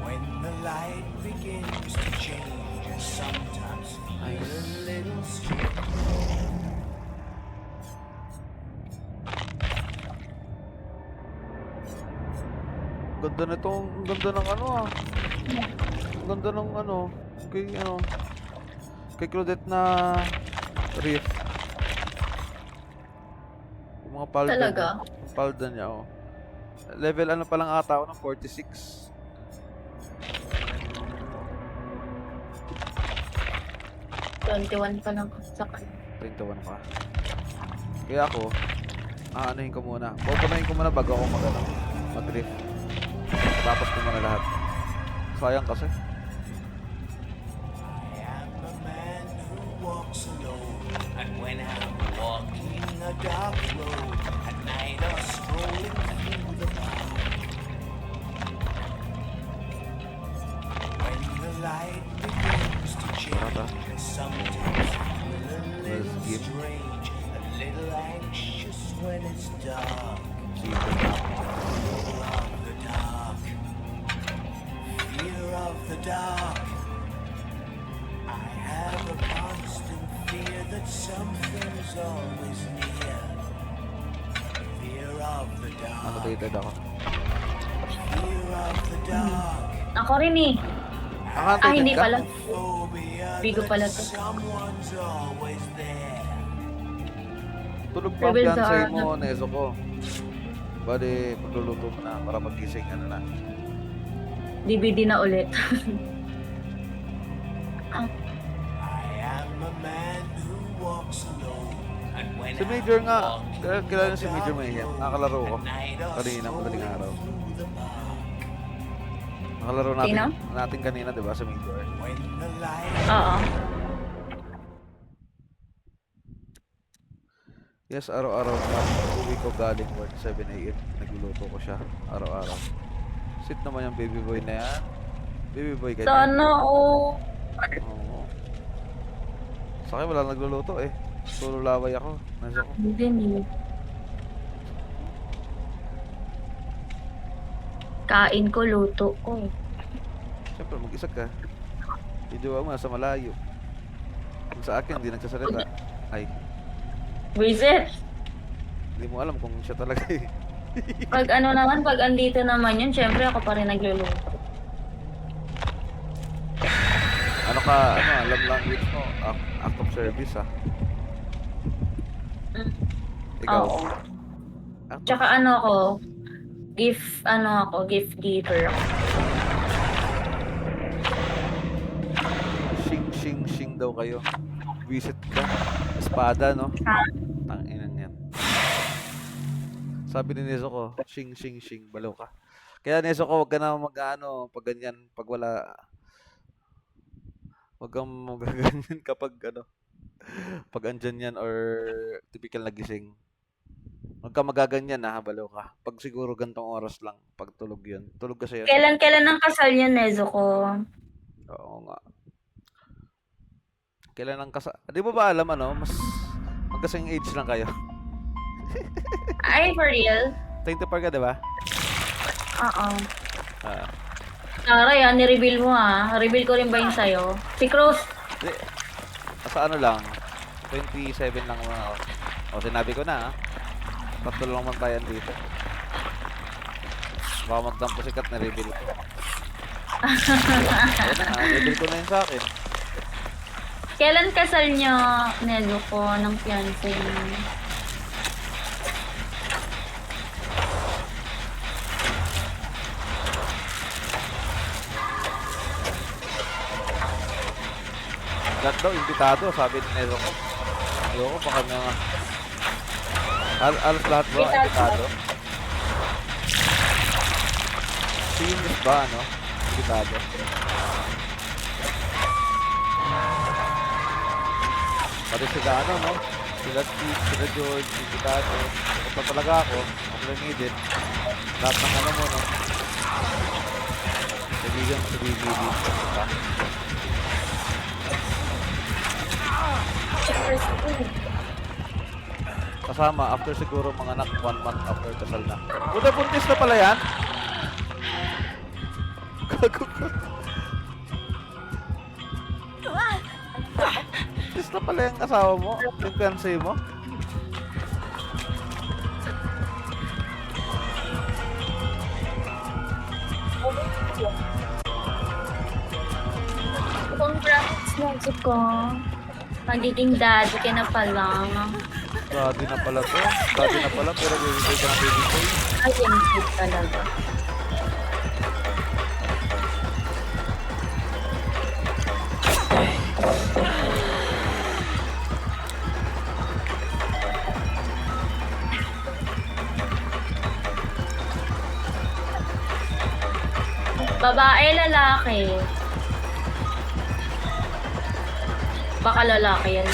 when the light begins to change, I sometimes feel a little strange. Ganda nitong, ang ganda ng Ang ganda ng kay Claudette na riff. Yung mga palda. Talaga? Yung palda niya, oh. Level pa lang ata ako ng 46. $21 pa lang sa kanya. 21 pa. Kaya ako, aanahin ko muna. Pupunahin ko muna bago ako mag-riff. Tapos ko muna lahat. Sayang kasi. I am a man who walks alone, and when I'm walking a dark road at night or strolling through the park, when the light begins to change, I sometimes feel a little strange, a little anxious when it's dark. Fear of the dark. I have a constant fear that something's always near. Fear of the dark. Annotated ako. Fear of the dark. Ako rin eh. Annotated Hindi ka? pala. Phobia Bigo that pala to. someone's always there. Tulog pa ang Rebel fiancé sa mo, Neso ko. Bali, pagluluto mo na para magising na. DVD na ulit. Si Major nga, kilala si Major Mayhem. Nakakalaro ko. Kanina, madaling araw. Nakalaro natin kanina, di ba, sa Major? Oo. Yes, araw-araw na. Uwi ko galing work, 7 AM. Nagluluto ko siya, araw-araw. Sit naman yung baby boy na yan. Baby boy ganyan. Sana, oh. Oo. Sa akin, wala nagluluto eh. Solo laway ako. Nasa ko. Hindi. Kain ko, luto ko. Siyempre, mag-isa ka. Yung jowa mo, nasa malayo. Kung sa akin, hindi nagsasalita. Ay, Visit. hindi mo alam kung siya talaga eh. Pag ano naman, pag andito naman yun, syempre ako pa rin nagluluto. Ano ka, love language mo? Act of service ah. Ikaw? Oo. Act of- Tsaka ano ako, gift giver ako. Shing daw kayo. Visit ka. Espada, no? Ha? Tanginan yan. Sabi ni Neso ko, shing, balaw ka. Kaya Neso ko, wag ka na pag ganyan, pag wala, wag kang magaganyan kapag pag andyan yan or typical na gising. Wag ka magaganyan balaw ka. Pag siguro gantong oras lang, pag tulog yun. Tulog kasi yun. Kailan ang kasal niya, Nezo ko? Oo nga. Kailan ang di mo ba alam magkasing age lang kayo? Ay, for real? 24 ka, di ba? Oo. Ah. Tara yan, ni-reveal mo Reveal ko rin ba yun sa'yo? Si Cruz. Di, sa lang, 27 lang muna ako. O, sinabi ko na Tatlo lang man tayo dito. Baka magdampo sikat na reveal ko. Ayun na, reveal ko na yun sa akin. Kailan kasal niyo, Nezo ko, ng fiancé niyo? Lahat daw, imbitado, sabi ni Nero ko. Ayoko, baka mga... Alas lahat ba, imbitado? Seniors ba, Imbitado. Pati sila, Sila Steve, sila George, imbitado. Kapag pa talaga ako needed. Lahat ng Kaibigan sa BBB. Kasama, after siguro mga anak, 1 month after kasal na. Buda, buntis na pala yan? Gago ko. Buntis na pala yung asawa mo? Yung fiancé mo? Congrats, Nezo ko. Magiging daddy ka na pala. Daddy na pala to. Daddy na pala, pero bibigay ka ng baby boy. Ay, yung cute talaga. Babae, lalaki. Baka lalaki yan.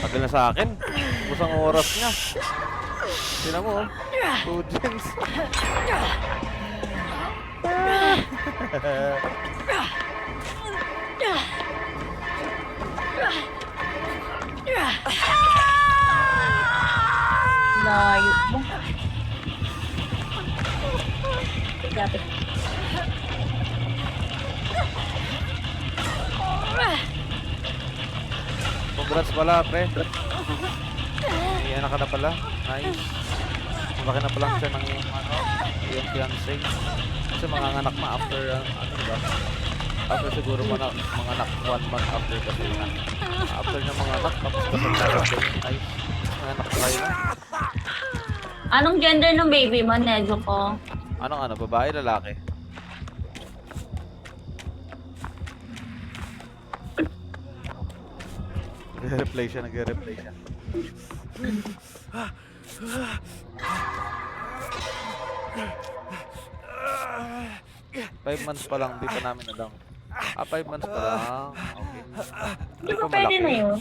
Tagal na sa akin. Busang oras niya. Tingnan mo, oh. 2 gens. Layo mo. Dapat. Congrats pala, pre. May anak ka na pala. Nice. Malaki na pala siya ng yung fiancé. Kasi manganganak na after, ano ba? After siguro mga anak 1 month after kasi nga. After niya mga anak, tapos kasi nice. Manganak na kayo na. Anong gender ng baby mo, Nezuko? Anong ano, babae, lalaki? Nag-replay siya, nag-replay siya. 5 months pa lang, di pa namin alam. 5 months pa lang. Okay. Di ba pwede na yun?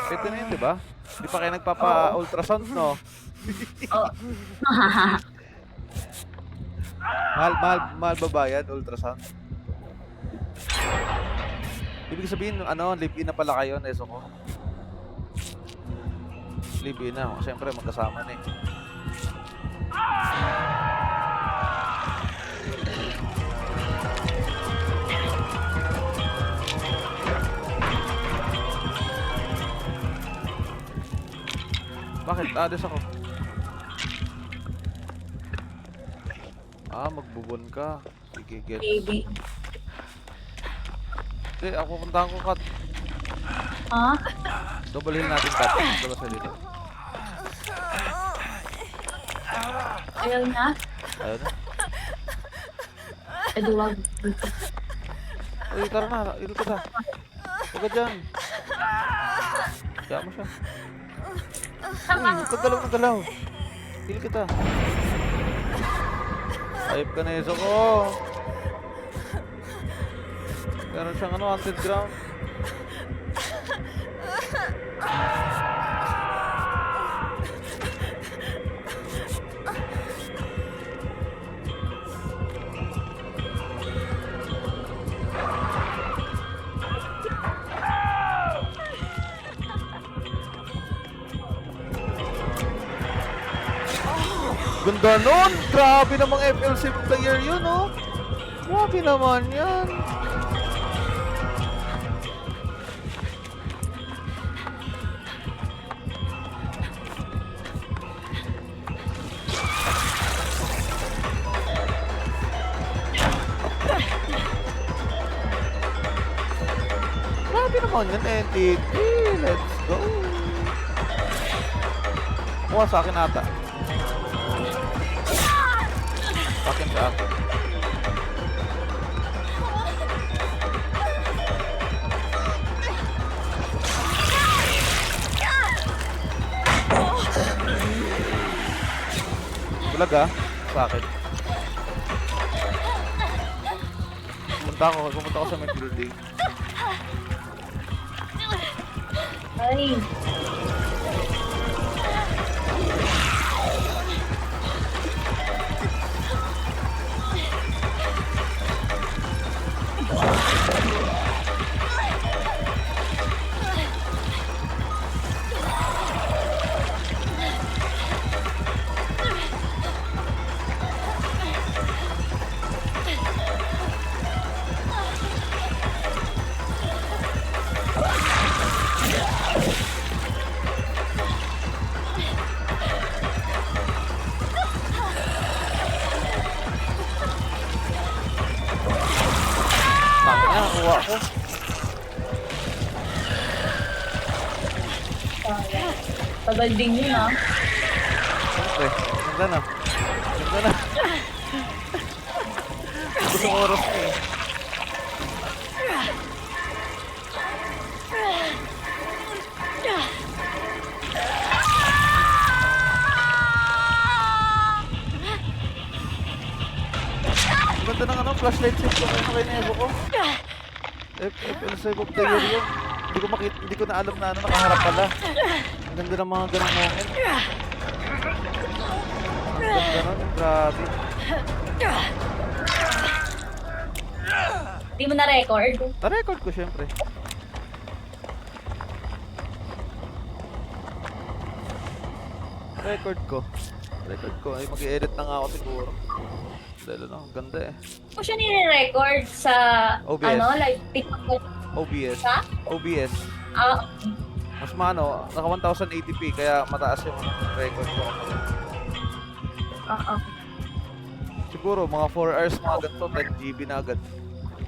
Pwede na yun, di ba? Di pa kayo nagpapa-ultrasound, no? Oh. Mahal ba bayad, ultrasound? Ibig sabihin, live-in na pala kayo, Neso ko. Live-in na. Siyempre, magkasama na eh. Bakit? Alis ako. Magbubon ka. Sige, get. Baby. Ako puntahan ko, Kat. Ha? Double heal natin, Kat. Double sa dito. Ayaw na? Ayaw na. Eduwag. Uy, tara na. Heal ka na. Huwag ka dyan. Kaya mo siya. Uy, kagalaw na galaw. Heal kita. Ayip ka na iso ko. Meron siyang haunted ground. Ganda nun! Grabe namang FLC player yun, oh! Grabe naman yan! Grabe naman yan, NTT! Let's go! Kuha sa akin ata. Akin sa akin. Bulaga sa akin. Pupunta ako sa main building. Ay. Nakuha ako. Tagal din yun, ha? Siyempre, ganda na. Ganda na. Gusto ko oras ko eh. Ganda ng flashlight set ko kayo na Evo ko. FL5 of the year yun. Hindi ko na alam na nakaharap pala. Ang ganda ng mga ganong moment. Ang ganda nun, grabe. Di mo na-record? Na-record ko syempre. Record ko. Ay, mag-i-edit na nga ako siguro. Dahil ano, ganda eh. Kung siya nire-record sa, OBS. like, TikTok OBS. sa? OBS. Ah, Mas maano, naka 1080p kaya mataas yung record ko. oo. Siguro mga 4 hours mga ganito, 10 GB na agad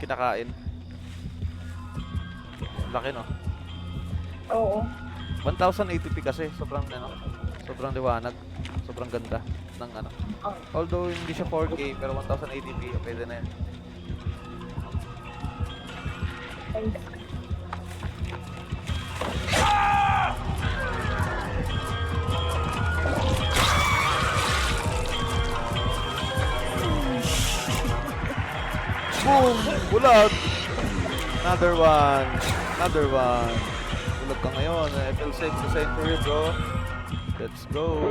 kinakain. Laki no. Oo. 1080p kasi sobrang liwanag, sobrang ganda ng ano. Oo. Although hindi siya 4K pero 1080p pwede na yan. Boom! Bulag! Another one! Bulag ka ngayon. FL save the century, bro. Let's go!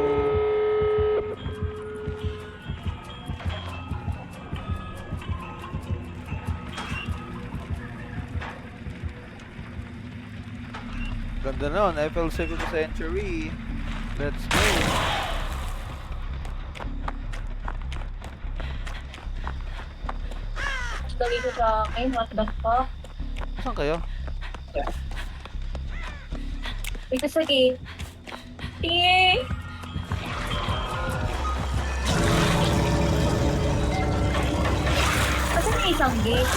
Ganda nun. FL save the century. Let's go! Gawin ko sa akin, what the fuck? Saan kayo? Ito sa gate. Tingin! Kasi may isang gate.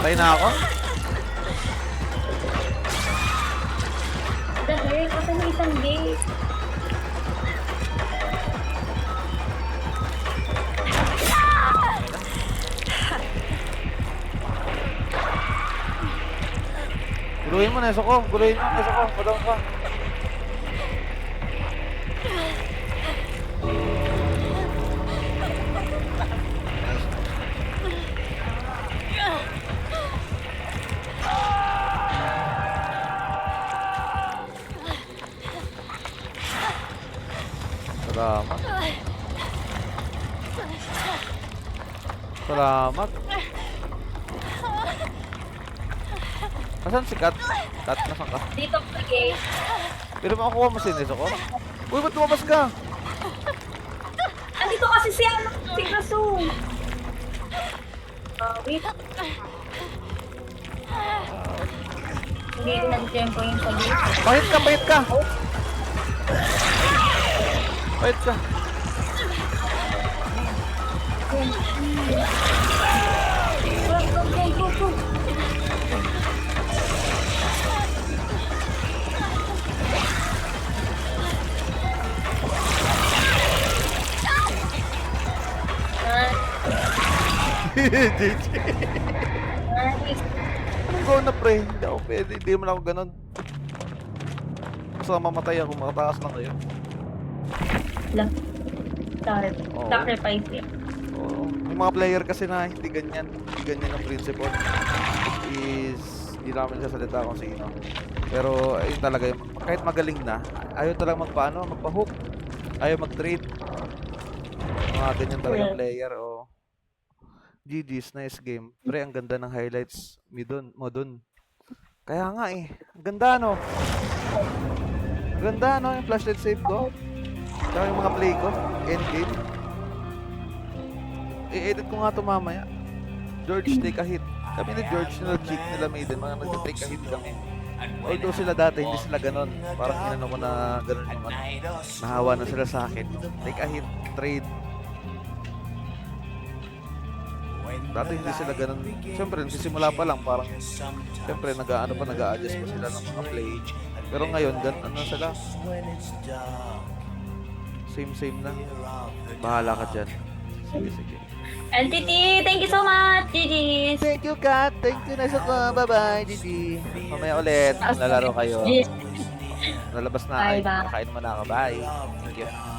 Patay na ako? The heck? Kasi may isang gate. Guluhin mo na ko. Padang ka. Salamat. Asan si Kat? Kat, nasan ka? Dito sa gate. Pero makakuha mo si ko? Uy, ba't lumabas ka? Andito kasi si ano, si Kasu. Wait. Hindi ko nag-tempo yung sa gate. Pahit ka! Pahit ka! Go. JJ! Nice. Go na pre, hindi ako pwede, hindi mo na ako ganun. Basta mamatay ako, makataas lang kayo. Oo. Sacrifice it. Oo. Yung mga player kasi na hindi ganyan ang principle. Is, hindi namin sasalita kung sino. Pero ayun talaga, kahit magaling na, ayaw talaga magpa-hook. Ayaw mag-trade. Mga ganyan talaga player, o. GG's, nice game. Pre, ang ganda ng highlights mo dun. Kaya nga eh, ang ganda no? Ang ganda no, yung flashlight save ko. Tsaka yung mga play ko, endgame. I-edit ko nga ito mamaya. George, take a hit. Kami ni George, nila cheek nila Maiden, mga nag-take a hit kami. Although sila dati, hindi sila ganon. Parang inano ko na ganon yung ano. Nahawa na sila sa akin. Take a hit, trade. Dati hindi sila ganun. Siyempre, nagsisimula pa lang, parang siyempre, nag-a-adjust pa sila ng mga play. Pero ngayon, ano sila? Same na. Bahala ka dyan. Sige. LTT, thank you so much, GG's. Thank you, Kat. Thank you, nice ako. Bye-bye, Gigi. Mamaya ulit, lalaro kayo. Yes. Nalabas na. Bye, Ay, bye. nakain mo na ako. Bye. Thank you.